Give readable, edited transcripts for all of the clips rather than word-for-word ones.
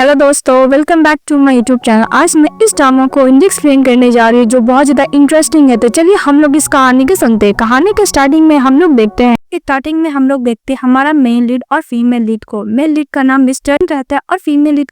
Hello दोस्तों, welcome back to my YouTube channel. आज मैं इस ड्रामा को हिंदी एक्सप्लेन करने जा रही हूँ जो बहुत ज्यादा इंटरेस्टिंग है। तो चलिए हम लोग इस कहानी को सुनते हैं। कहानी के स्टार्टिंग में हम लोग देखते हैं हमारा मेन लीड और फीमेल लीड को। मेल लीड का नाम मिस्टर रहता है और फीमेल लीड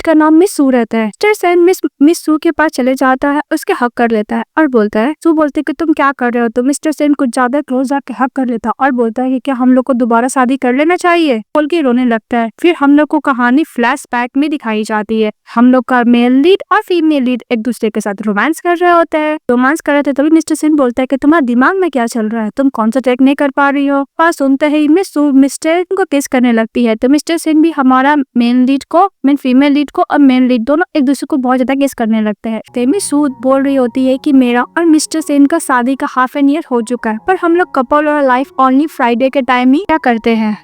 का नाम मिस सू रहता है। मिस्टर सेन मिस सू के पास चले जाता है, उसके हक कर लेता है और बोलता है, सू बोलती है कि तुम क्या कर रहे हो। तो मिस्टर सेन कुछ ज्यादा क्लोज आके हक कर लेता है और बोलता है कि क्या हम लोग को दोबारा शादी कर लेना चाहिए, बोल के रोने लगता है। फिर हम लोग को कहानी फ्लैशबैक में दिखाई जाती है। हम लोग का मेल लीड और फीमेल लीड एक दूसरे के साथ रोमांस कर रहे होते हैं। तभी मिस्टर सेन बोलता है कि तुम्हारे दिमाग में क्या चल रहा है, तुम कॉन्सेंट्रेट नहीं कर पा रही हो। और सुनते ही मिस्टर को किस करने लगती है। तो मिस्टर सेन भी हमारा फीमेल लीड को और मेन लीड दोनों एक दूसरे को बहुत ज्यादा किस करने लगते हैं। मिस सू बोल रही होती है कि मेरा और मिस्टर सेन का शादी का हाफ एन ईयर हो चुका है, पर हम लोग कपल और लाइफ ओनली फ्राइडे के टाइम ही क्या करते हैं।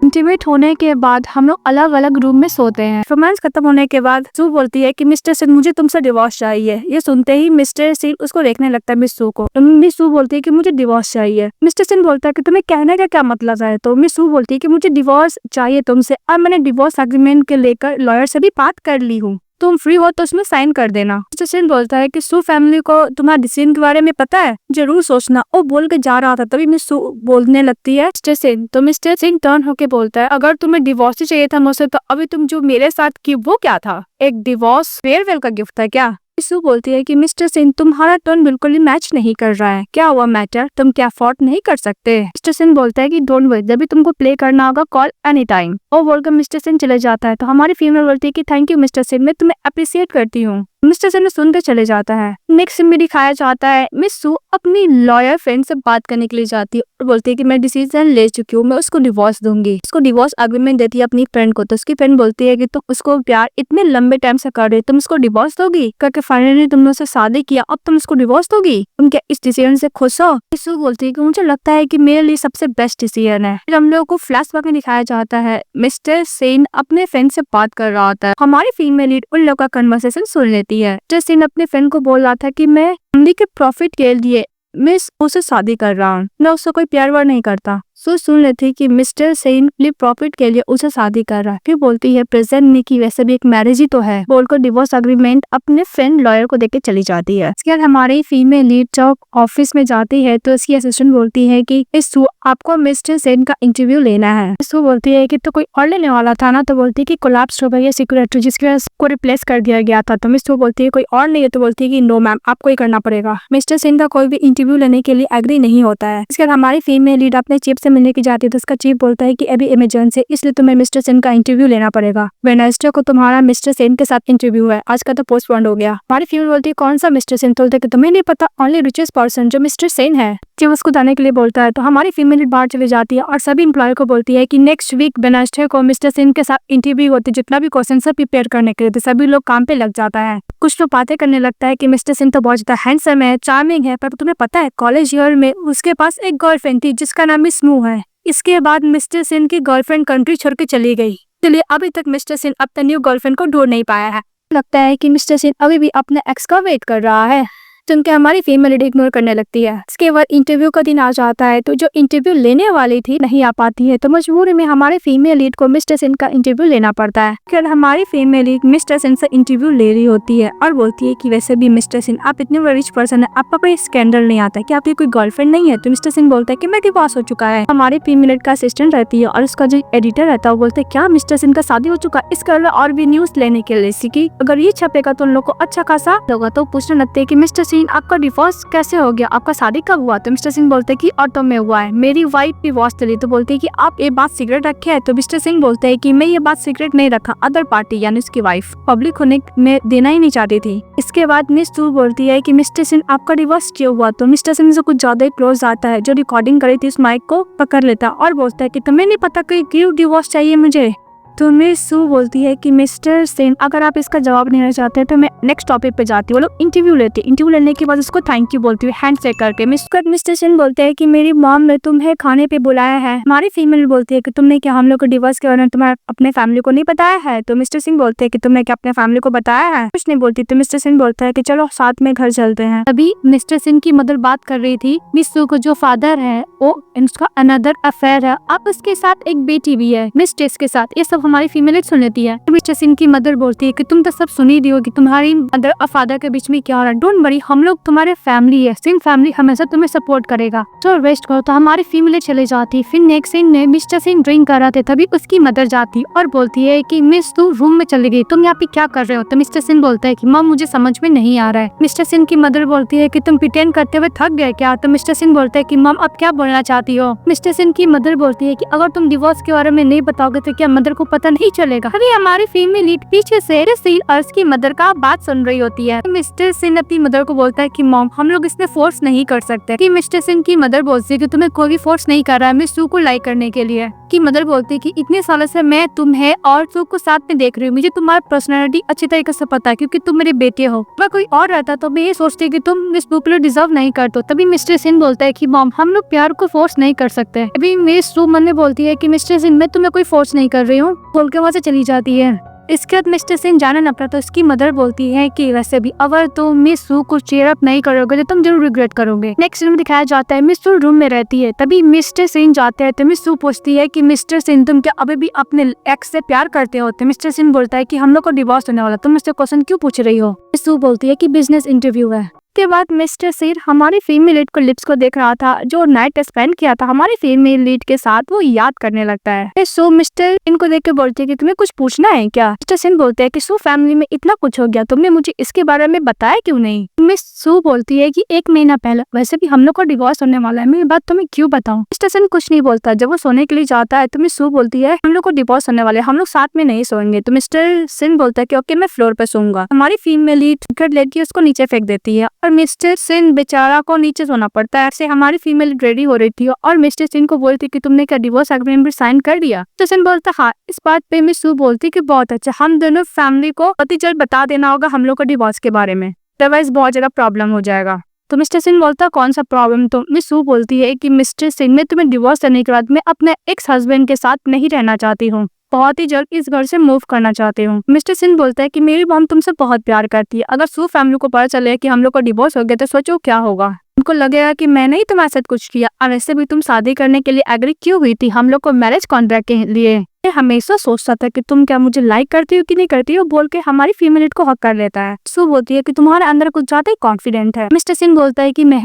इंटीमेट होने के बाद हम लोग अलग अलग रूम में सोते हैं। रोमांस खत्म होने के बाद सू बोलती है कि मिस्टर सेन मुझे तुमसे डिवोर्स चाहिए। ये सुनते ही मिस्टर सेन उसको देखने लगता है मिस सू को। तो मिस सू बोलती है कि मुझे डिवोर्स चाहिए। मिस्टर सेन बोलता है कि तुम्हें कहने का क्या मतलब है। तो मिस सू बोलती है कि मुझे डिवोर्स चाहिए तुमसे और मैंने डिवोर्स एग्रीमेंट के लेकर लॉयर से भी बात कर ली हूँ, तुम फ्री हो तो उसमें साइन कर देना। मिस्टर सेन बोलता है कि सू फैमिली को तुम्हारे डिसीजन के बारे में पता है, जरूर सोचना। वो बोल के जा रहा था तभी मिस सू बोलने लगती है मिस्टर सेन। तो मिस्टर सेन टर्न होके बोलता है, अगर तुम्हें डिवोर्स ही चाहिए था मुझसे तो अभी तुम जो मेरे साथ की वो क्या था, एक डिवोर्स फेयरवेल का गिफ्ट था क्या। सू बोलती है कि मिस्टर सेन तुम्हारा टर्न बिल्कुल ही मैच नहीं कर रहा है, क्या हुआ मैटर, तुम क्या अफोर्ड नहीं कर सकते। मिस्टर सेन बोलता है कि डोंट वरी, जब भी तुमको प्ले करना होगा कॉल एनी टाइम। वो बोलकर मिस्टर सेन चले जाता है। तो हमारी फीमेल बोलती है कि थैंक यू मिस्टर सेन, मैं तुम्हें अप्रिशिएट करती हूँ। मिस्टर सेन सुनकर चले जाता है। नेक्स्ट में दिखाया जाता है मिस सू अपनी लॉयर फ्रेंड से बात करने के लिए जाती है और बोलती है कि मैं डिसीजन ले चुकी हूँ, मैं उसको डिवोर्स दूंगी। उसको डिवोर्स एग्रीमेंट देती है अपनी फ्रेंड को। तो उसकी फ्रेंड बोलती है कि तुम उसको प्यार इतने लंबे टाइम से कर रहे हो, तुम उसको डिवोर्स दोगी, करके फाइनली तुमने उससे शादी किया, अब तुम उसको डिवोर्स दोगी, तुम क्या इस डिसीजन से खुश हो। मिस सू बोलती है कि मुझे लगता है कि मेरे लिए सबसे बेस्ट डिसीजन है। फिर हम लोगों को फ्लैशबैक में दिखाया जाता है मिस्टर सेन अपने फ्रेंड से बात कर रहा होता है। हमारी फीमेल लीड उन लोगों का कन्वर्सेशन सुन लेती है। मिस्टर सेन अपने फ्रेंड को बोल रहा था कि मैं फैमिली के प्रॉफिट के लिए मिस उससे शादी कर रहा हूँ, मैं उससे कोई प्यार वार नहीं करता। सुन लेती कि मिस्टर सेन प्रॉफिट के लिए उसे शादी कर रहा है। फिर बोलती है प्रेजेंट में कि वैसे भी एक मैरिज ही तो है, बोलकर डिवोर्स एग्रीमेंट अपने फ्रेंड लॉयर को देके चली जाती है। इसके बाद हमारी फीमेल लीड जब ऑफिस में जाती है तो उसकी असिस्टेंट बोलती है कि सू आपको मिस्टर सेन का इंटरव्यू लेना है। सू बोलती है कि तो कोई और लेने वाला था ना। तो बोलती है कि कोलैप्स हो गई है सिक्योरिटी, जिसकी वजह से रिप्लेस कर दिया गया था। तो मिस सू बोलती है कोई और नहीं है। तो बोलती है कि नो मैम, आपको ही करना पड़ेगा। मिस्टर सेन का कोई भी इंटरव्यू लेने के लिए एग्री नहीं होता है। इसके बाद हमारी फीमेल लीड अपने चीफ से मिलने की जाती है। तो उसका चीफ बोलता है कि अभी इमरजेंसी, इसलिए तुम्हें मिस्टर सेन का इंटरव्यू लेना पड़ेगा। वेडनेसडे को तुम्हारा मिस्टर सेन के साथ इंटरव्यू है, आज का तो पोस्टपोन हो गया। हमारी फीमेल बोलती है कौन सा मिस्टर सेन। तो बोलते कि तुम्हें नहीं पता, ओनली रिचेस्ट पर्सन जो मिस्टर सेन है। चीफ उसको जाने के लिए बोलता है। तो हमारी फीमेल बाहर चली जाती है और सभी एम्प्लॉय को बोलती है कि नेक्स्ट वीक वेडनेसडे को मिस्टर सेन के साथ इंटरव्यू होती है, जितना भी क्वेश्चन सब प्रिपेयर करने के लिए। तो सभी लोग काम पे लग जाता है। कुछ लोग बातें करने लगता है कि मिस्टर सेन तो बहुत ज्यादा हैंडसम है, चार्मिंग है, पर तुम्हें पता है कॉलेज ईयर में उसके पास एक गर्लफ्रेंड थी जिसका नाम मिस मू है। इसके बाद मिस्टर सेन की गर्लफ्रेंड कंट्री छोड़ के चली गई, इसलिए अभी तक मिस्टर सेन अपने न्यू गर्लफ्रेंड को ढूंढ नहीं पाया है। लगता है कि मिस्टर सेन अभी भी अपने एक्स का वेट कर रहा है। सुन के हमारी फीमेल लीड इग्नोर करने लगती है। इसके बाद इंटरव्यू का दिन आ जाता है। तो जो इंटरव्यू लेने वाली थी नहीं आ पाती है, तो मजबूरी में हमारे फीमेल लीड को मिस्टर सेन का इंटरव्यू लेना पड़ता है। फिर हमारी फीमेल लीड मिस्टर सेन से इंटरव्यू ले रही होती है और बोलती है कि वैसे भी मिस्टर सेन आप इतने बड़े रिच पर्सन है, आपका कोई स्कैंडल नहीं आता कि आपकी कोई गर्लफ्रेंड नहीं है। तो मिस्टर सेन बोलता है कि मैं डिवोर्स हो चुका है। हमारी फीमेल लीड का असिस्टेंट रहती है और उसका जो एडिटर रहता है वो बोलते है क्या मिस्टर सेन का शादी हो चुका है, इसके अलावा और भी न्यूज लेने के लिए कि अगर ये छपेगा तो उन लोग को अच्छा खासा होगा। तो पूछने लगते है कि मिस्टर सेन आपका डिवोर्स कैसे हो गया, आपका शादी कब हुआ। तो मिस्टर सिंह बोलते हैं कि ऑटो में हुआ है, मेरी वाइफ डिवोर्स चली। तो बोलते हैं कि आप ये बात सीक्रेट रखे है। तो मिस्टर सिंह बोलते हैं कि मैं ये बात सीक्रेट नहीं रखा, अदर पार्टी यानी उसकी वाइफ पब्लिक होने में देना ही नहीं चाहती थी। इसके बाद मिस सू बोलती है कि मिस्टर सिंह आपका डिवोर्स क्यों हुआ। तो मिस्टर सिंह से कुछ ज्यादा ही क्लोज आता है, जो रिकॉर्डिंग करी थी उस माइक को पकड़ लेता और बोलता है कि तुम्हें नहीं पता कि क्यों डिवोर्स चाहिए मुझे। तो मिस सू बोलती है कि मिस्टर सेन अगर आप इसका जवाब नहीं देना चाहते तो मैं नेक्स्ट टॉपिक पे जाती हूँ। वो लोग इंटरव्यू लेते, इंटरव्यू लेने के बाद उसको थैंक यू बोलती हूँ हैंड शेक करके। मिस्टर सेन बोलते हैं कि मेरी मॉम ने तुम्हें खाने पे बुलाया है। हमारी फीमेल बोलती है कि तुमने क्या हम लोग को डिवोर्स के बारे में तुम्हारे अपने फैमिली को नहीं बताया है। तो मिस्टर सिंह बोलते हैं कि तुमने क्या अपने फैमिली को बताया है। कुछ नहीं बोलती। तो मिस्टर सिंह बोलता है कि चलो साथ में घर चलते हैं। अभी मिस्टर सिंह की मदर बात कर रही थी मिस सू को, जो फादर है वो उसका अनदर अफेयर है, अब उसके साथ एक बेटी भी है मिस टेस के साथ। ये सब हमारी फीमेल सुन लेती है। मिस्टर सिंह की मदर बोलती है कि तुम तो सब सुन ही रही हो कि तुम्हारी मदर और फादर के बीच में क्या हो रहा है। डोंट वरी, हम लोग तुम्हारे फैमिली है, सिंह फैमिली हमेशा तुम्हें सपोर्ट करेगा, तो रेस्ट करो। तो हमारी फीमेल चले जाती। फिर नेक्स्ट सीन में मिस्टर सिंह ड्रिंक कर रहे थे, तभी उसकी मदर जाती और बोलती है कि मिस तू रूम में चली गई, तुम यहाँ पे क्या कर रहे हो। तो मिस्टर सिंह बोलता है कि मम मुझे समझ में नहीं आ रहा है। मिस्टर सिंह की मदर बोलती है कि तुम प्रिटेंड करते हुए थक गए क्या। तो मिस्टर सिंह बोलता है कि मम अब क्या बोलना चाहती हो। मिस्टर सिंह की मदर बोलती है कि अगर तुम डिवोर्स के बारे में नहीं बताओगे तो क्या मदर को पता नहीं चलेगा। अरे हमारी फीमेल लीड पीछे से अर्श की मदर का बात सुन रही होती है। मिस्टर सिंह अपनी मदर को बोलता है कि मॉम हम लोग इसमें फोर्स नहीं कर सकते। कि मिस्टर सिंह की मदर बोलती है कि तुम्हें कोई भी फोर्स नहीं कर रहा है मिस सू को लाइक करने के लिए। की मदर बोलती है कि इतने सालों से मैं तुम्हें और सू को साथ में देख रही हूँ, मुझे तुम्हारा पर्सनालिटी अच्छी तरीके से पता है क्योंकि तुम मेरे बेटे हो। अगर कोई और रहता तो मैं ये सोचती कि तुम मिस पॉपुलर डिजर्व नहीं करते। तभी मिस्टर सिंह बोलता है कि मॉम हम लोग प्यार को फोर्स नहीं कर सकते। अभी मिस सू मन में बोलती है कि मिस्टर सिंह मैं तुम्हें कोई फोर्स नहीं कर रही हूँ, बोल के वहाँ से चली जाती है। इसके बाद मिस्टर सिंह जाना न पड़ा तो उसकी मदर बोलती है कि वैसे भी अगर तुम मिस सू को चेयर अप नहीं करोगे तो तुम जरूर रिग्रेट करोगे। नेक्स्ट में दिखाया जाता है मिस सू रूम में रहती है, तभी मिस्टर सिंह जाते हैं तो मिस सू पूछती है कि मिस्टर सिंह तुम क्या अभी भी अपने एक्स से प्यार करते हो। तो मिस्टर सिंह बोलता है कि हम लोग को डिवोर्स होने वाला, तुम मुझसे क्वेश्चन क्यों पूछ रही हो। मिस सू बोलती है कि बिजनेस इंटरव्यू है। के बाद मिस्टर सिंह हमारी फीमेल लीड को लिप्स को देख रहा था, जो नाइट स्पेंड किया था हमारी फीमेल लीड के साथ, वो याद करने लगता है। सो मिस्टर इनको देख के बोलते हैं कि तुम्हें कुछ पूछना है क्या। मिस्टर सिंह बोलते हैं कि सू फैमिली में इतना कुछ हो गया, तुमने मुझे इसके बारे में बताया क्यों नहीं। मिस सू बोलती है कि 1 महीना पहले वैसे भी हम लोग को डिवोर्स होने वाला है, मेरी बात तुम्हें क्यों बताऊं। मिस्टर सिंह कुछ नहीं बोलता। जब वो सोने के लिए जाता है तो मिस सू बोलती है हम लोग को डिवोर्स होने वाले, हम लोग साथ में नहीं सोएंगे। तो मिस्टर सिंह बोलता है कि ओके मैं फ्लोर पे सोऊंगा। हमारी फीमेल लीड लेके उसको नीचे फेंक देती है और मिस्टर सिंह बेचारा को नीचे सोना पड़ता है। ऐसे हमारी फीमेल रेडी हो रही थी और मिस्टर सिंह को बोलती कि तुमने क्या डिवोर्स एग्रीमेंट साइन कर दिया। मिस्टर सिंह बोलता हाँ। इस बात पे मिस सू बोलती कि बहुत अच्छा, हम दोनों फैमिली को अति जल्द बता देना होगा हम लोग को डिवोर्स के बारे में, अदरवाइज बहुत ज्यादा प्रॉब्लम हो जाएगा। तो मिस्टर सिंह बोलता कौन सा प्रॉब्लम। तो मिस सू बोलती है कि मिस्टर सिंह मैं तुम्हें डिवोर्स देने के बाद मैं अपने एक्स हस्बैंड के साथ नहीं रहना चाहती हूँ, बहुत ही जल्द इस घर से मूव करना चाहती हूँ। मिस्टर सिंह बोलता है कि मेरी मॉम तुमसे बहुत प्यार करती है, अगर सू फैमिली को पता चले कि हम लोग का डिवोर्स हो गया तो सोचो क्या होगा। उनको लगेगा कि मैंने ही तुम्हारे साथ कुछ किया और वैसे भी तुम शादी करने के लिए एग्री क्यों हुई थी हम लोग को मैरिज कॉन्ट्रैक्ट के लिए। हमेशा सोचता था कि तुम क्या मुझे लाइक करती हो कि नहीं करती हो, बोल के हमारी फीमेल को हक कर लेता है। सू बोलती है कि तुम्हारे अंदर कुछ ज्यादा ही कॉन्फिडेंट है। मिस्टर सिंह बोलता है कि मैं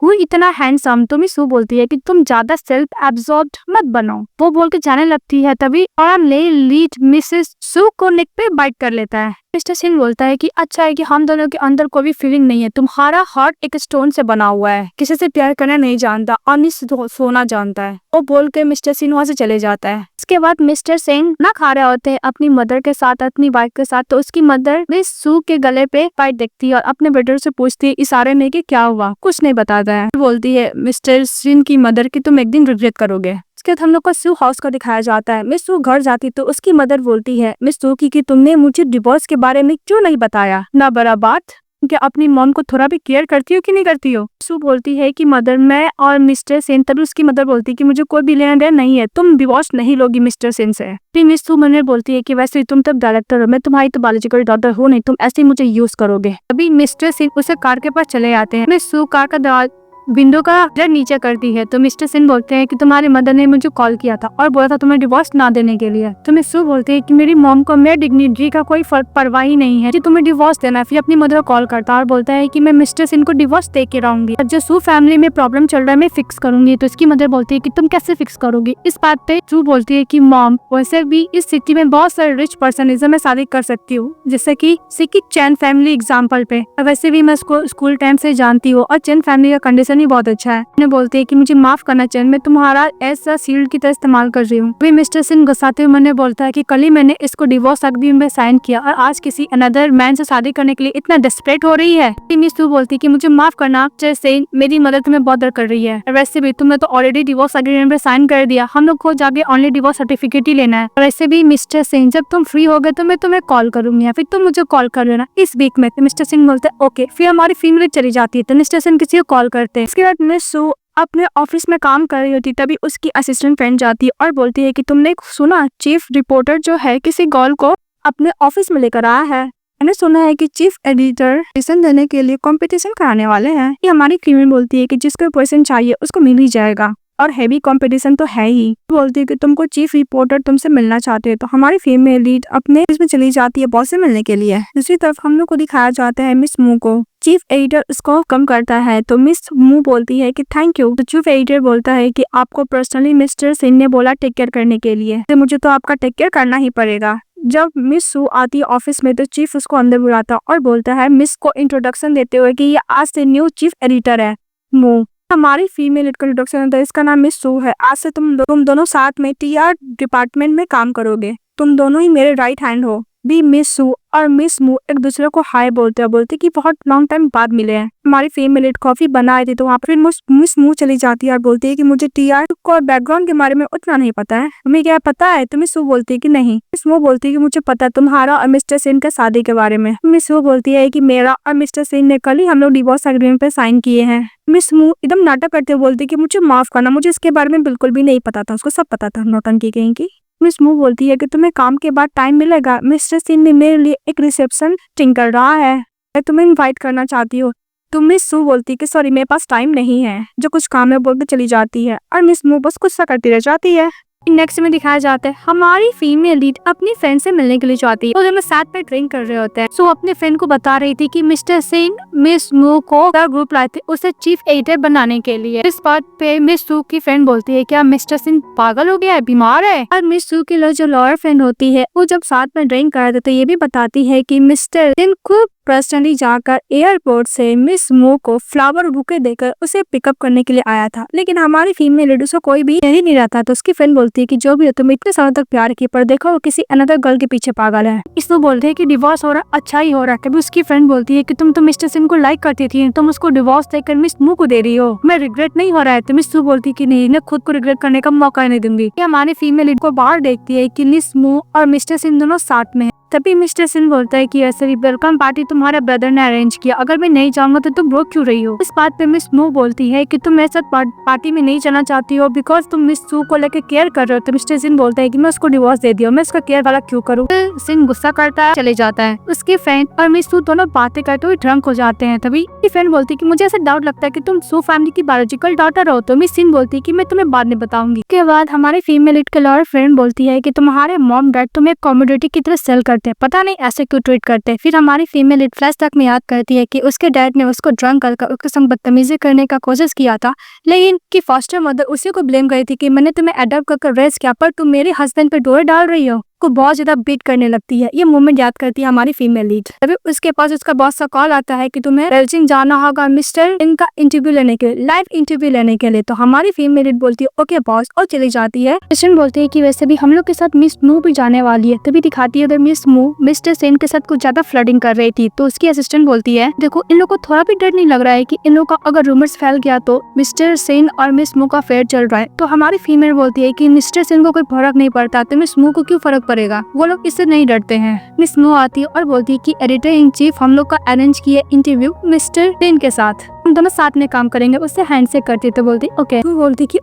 हूँ इतना हैंडसम। तो मिस सू बोलती है कि तुम ज्यादा सेल्फ एब्जॉर्ब्ड मत बनो। वो बोल के जाने लगती है, तभी और लीड मिसेस सू को नेक पे बाइट कर लेता है। मिस्टर सिंह बोलता है कि अच्छा है कि हम दोनों के अंदर कोई भी फीलिंग नहीं है, तुम्हारा हार्ट एक स्टोन से बना हुआ है, किसी से प्यार करना नहीं जानता और नहीं सोना जानता है। वो बोल के मिस्टर सिंह वहाँ से चले जाता है। इसके बाद मिस्टर सिंह ना खा रहे होते हैं अपनी मदर के साथ, अपनी वाइफ के साथ, तो उसकी मदर मिस सू के गले पे बाइट देखती है और अपने बेटर से पूछती है इशारे में कि क्या हुआ। कुछ नहीं बताता है। बोलती है मिस्टर सिंह की मदर की तुम एक दिन रिग्रेट करोगे। इसके बाद हम लोग को सू हाउस को दिखाया जाता है। मिस सू घर जाती तो उसकी मदर बोलती है मिस सू की कि तुमने मुझे डिवोर्स के बारे में क्यों नहीं बताया, ना बड़ा बात, क्या अपनी मॉम को थोड़ा भी केयर करती हो कि नहीं करती हो। सू बोलती है कि मदर मैं और मिस्टर सेन, तभी उसकी मदर बोलती है कि मुझे कोई भी लेना देना नहीं है, तुम डिवोर्स नहीं लोगी मिस्टर सेन से। फिर मिस सू मन में बोलती है कि वैसे तुम तब डायरेक्टर हो, मैं तुम्हारी तो बायोलॉजिकल डॉटर हो नहीं, तुम ऐसे ही मुझे यूज करोगे। अभी मिस्टर सेन उसे कार के पास चले आते हैं। मिस सू कार का विंडो का जड़ नीचे करती है तो मिस्टर सिंह बोलते हैं कि तुम्हारी मदर ने मुझे कॉल किया था और बोला था तुम्हें डिवोर्स ना देने के लिए। तो मिस सू बोलती है कि मेरी मॉम को मेरी डिग्निटी का कोई फर्क परवाह ही नहीं है कि तुम्हें डिवोर्स देना है। फिर अपनी मदर को कॉल करता है और बोलता है कि मैं मिस्टर सिंह को डिवोर्स दे के रहूंगी, जो सू फैमिली में प्रॉब्लम चल रहा है मैं फिक्स करूंगी। तो इसकी मदर बोलती है कि तुम कैसे फिक्स करोगी। इस बात पे सू बोलती है कि मॉम वैसे भी इस सिटी में बहुत सारे रिच पर्सन मैं शादी कर सकती हूँ, जैसे की सिकी चैन फैमिली एग्जाम्पल पे, वैसे भी मैं उसको स्कूल टाइम से जानती हूँ और चैन फैमिली का कंडीशन ही बहुत अच्छा है। बोलती है कि मुझे माफ करना चाहिए, मैं तुम्हारा ऐसा शील्ड की तरह इस्तेमाल कर रही हूँ। भी मिस्टर सिंह गुस्साते हुए मैंने बोलता है कि कल ही मैंने इसको डिवोर्स एग्रीमेंट में साइन किया और आज किसी अनदर मैन से शादी करने के लिए इतना डेस्परेट हो रही है। मिस सू बोलती है कि मुझे माफ करना, जैसे मेरी मदर तुम्हें बहुत डर कर रही है, वैसे भी तुमने तो ऑलरेडी डिवोर्स एग्रीमेंट में साइन कर दिया, हम लोग को जाके ऑनली डिवोर्स सर्टिफिकेट ही लेना है। और ऐसे भी मिस्टर सिंह जब तुम फ्री हो गए तो मैं तुम्हें कॉल करूंगी या फिर तुम मुझे कॉल कर लेना इस वीक में। तो मिस्टर सिंह बोलते हैं ओके। फिर हमारी फीमेल चली जाती है तो मिस्टर सिंह किसी को कॉल करते हैं। इसके बाद मिस सू अपने ऑफिस में काम कर रही होती, तभी उसकी असिस्टेंट फ्रेंड जाती है और बोलती है कि तुमने सुना चीफ रिपोर्टर जो है किसी गर्ल को अपने ऑफिस में लेकर आया है, मैंने सुना है कि चीफ एडिटर ऑडिशन देने के लिए कंपटीशन कराने वाले हैं। ये हमारी फीमेल बोलती है कि जिसको पर्सन चाहिए उसको मिल ही जाएगा। और हैवी कंपटीशन तो है ही। बोलती है कि तुमको चीफ रिपोर्टर तुमसे मिलना चाहते हैं, तो हमारी फीमेल लीड अपने इसमें चली जाती है बॉस से मिलने के लिए। दूसरी तरफ हम लोग को दिखाया जाता है मिस मू को। चीफ एडिटर उसको कम करता है तो मिस मू बोलती है कि थैंक यू। तो चीफ एडिटर बोलता है कि आपको पर्सनली मिस्टर सिंह ने बोला टेक केयर करने के लिए, तो मुझे तो आपका टेक केयर करना ही पड़ेगा। जब मिस सू आती है ऑफिस में तो चीफ उसको अंदर बुलाता और बोलता है मिस को इंट्रोडक्शन देते हुए कि ये आज से न्यू चीफ एडिटर है मू। हमारी फीमेल इंट्रोडक्शन होता है, इसका नाम मिस सू है। आज से तुम दोनों साथ में टीआर डिपार्टमेंट में काम करोगे, तुम दोनों ही मेरे राइट हैंड हो। भी मिस सू और मिस मू एक दूसरे को हाय बोलते कि बहुत लॉन्ग टाइम बाद मिले हैं। हमारी फीमेल कॉफी बनाए थे तो वहाँ पर मिस मू चली जाती है और बोलती है कि मुझे टीआर को बैकग्राउंड के बारे में उतना नहीं पता है, तुम्हें क्या पता है? तो मिस सू बोलती है कि नहीं। मिस मू बोलती है कि मुझे पता है तुम्हारा और मिस्टर सिंह के शादी के बारे में। मिस सू बोलती है कि मेरा और मिस्टर सिंह ने कल ही हम लोग डिवोर्स एग्रीमेंट पे साइन किए हैं। मिस मू एकदम नाटक करते हुए बोलती है कि मुझे माफ करना, मुझे इसके बारे में बिल्कुल भी नहीं पता था, उसको सब पता था नौटंकी कहीं की। मिस मू बोलती है कि तुम्हें काम के बाद टाइम मिलेगा, मिस्टर सिंह ने मेरे लिए एक रिसेप्शन टिंग कर रहा है, मैं तुम्हें इनवाइट करना चाहती हूँ। तो मिस सू बोलती है कि सॉरी मेरे पास टाइम नहीं है, जो कुछ काम है बोल के चली जाती है और मिस मू बस गुस्सा करती रह जाती है। नेक्स्ट में दिखाया जाता है हमारी फीमेल लीड अपनी फ्रेंड से मिलने के लिए जाती है। तो दोनों साथ में ड्रिंक कर रहे होते हैं। सो अपने फ्रेंड को बता रही थी कि मिस्टर सिंह मिस मू को ग्रुप लाए थे उसे चीफ एडिटर बनाने के लिए। इस बात पे मिस सू की फ्रेंड बोलती है क्या मिस्टर सिंह पागल हो गया है, बीमार है? और मिस सू की जो लॉयर फ्रेंड होती है वो जब साथ में ड्रिंक कर रहे थे तो ये भी बताती है कि मिस्टर सिंह खुद पर्सनली जाकर एयरपोर्ट से मिस मू को फ्लावर बुके देकर उसे पिकअप करने के लिए आया था, लेकिन हमारी फीमेल लीड उसको कोई भी नहीं रहता। तो उसकी फ्रेंड बोलती है कि जो भी हो तुम इतने सालों तक प्यार की, पर देखो वो किसी अनदर गर्ल के पीछे पागल है। इसको बोलते हैं कि डिवोर्स हो रहा अच्छा ही हो रहा है। कभी उसकी फ्रेंड बोलती है कि तुम तो मिस्टर सिंह को लाइक करती थी, तुम उसको डिवोर्स देकर मिस मू को दे रही हो, मैं रिग्रेट नहीं हो रहा है। तो मिस मू बोलती है कि नहीं, मैं खुद को रिग्रेट करने का मौका नहीं दूंगी। हमारी फीमेल लीड को बाहर देखती है कि मिस मू और मिस्टर सिंह दोनों साथ में। तभी मिस्टर सिंह बोलता है कि ऐसे वेलकम पार्टी तुम्हारे ब्रदर ने अरेंज किया, अगर मैं नहीं जाऊंगा तो तुम रो क्यों रही हो? इस बात पे मिस मू बोलती है कि तुम मेरे साथ पार्टी में नहीं जाना चाहती हो बिकॉज तुम मिस सू को लेकर केयर कर रहे हो। तो मिस्टर सिंह बोलता है कि मैं उसको डिवोर्स दे दिया, मैं उसका केयर वाला क्यों करूँ? सिंह गुस्सा करता है, चले जाता है। उसके फ्रेंड और मिस सू दोनों बातें करते हुए ड्रंक हो जाते हैं। तभी फ्रेंड बोलती है कि मुझे ऐसा डाउट लगता है कि तुम सू फैमिली की बायोलॉजिकल डॉटर हो। तो मिस सिंह बोलती है कि मैं तुम्हें बाद में बताऊंगी। उसके बाद हमारी फीमेल लीड के लॉयर फ्रेंड बोलती है कि तुम्हारे मॉम डैड तुम्हें कॉमोडिटी की तरह सेल करते हैं, पता नहीं ऐसे क्यों ट्रीट करते हैं। फिर हमारी फीमेल लीड फ्लैशबैक में याद करती है कि उसके डैड ने उसको ड्रंक कर उसके संग बदतमीजी करने का कोशिश किया था, लेकिन की फॉस्टर मदर उसी को ब्लेम करी थी कि मैंने तुम्हें अडॉप्ट कर रेस किया, पर तुम मेरे हस्बैंड पे डोर डाल रही हो। को बहुत ज्यादा बीट करने लगती है। ये मोमेंट याद करती है हमारी फीमेल लीड। तभी उसके पास उसका बॉस का कॉल आता है कि तुम्हें बेल्जिंग जाना होगा मिस्टर इनका इंटरव्यू लेने के लिए, लाइव इंटरव्यू लेने के लिए। तो हमारी फीमेल लीड बोलती है ओके बॉस और चली जाती है। क्रिस्टियन बोलती है कि वैसे भी हम लोग के साथ मिस मू भी जाने वाली है। तभी दिखाती है उधर मिस मू मिस्टर सेन के साथ कुछ ज्यादा फ्लर्टिंग कर रही थी। तो उसकी असिस्टेंट बोलती है देखो इन लोग को थोड़ा भी डर नहीं लग रहा है कि इन लोग का अगर रूमर्स फैल गया तो मिस्टर सेन और मिस मू का अफेयर चल रहा है। तो हमारी फीमेल बोलती है कि मिस्टर सेन को कोई फर्क नहीं पड़ता तो मिस मू को क्यों फर्क पड़ेगा, वो लोग इससे नहीं डरते हैं। मिस मू आती है और बोलती है कि एडिटर इन चीफ हम लोग का अरेंज किया इंटरव्यू मिस्टर सेन के साथ, हम दोनों साथ में काम करेंगे। उससे हैंडशेक करती तो बोलती ओके। वो बोलती कि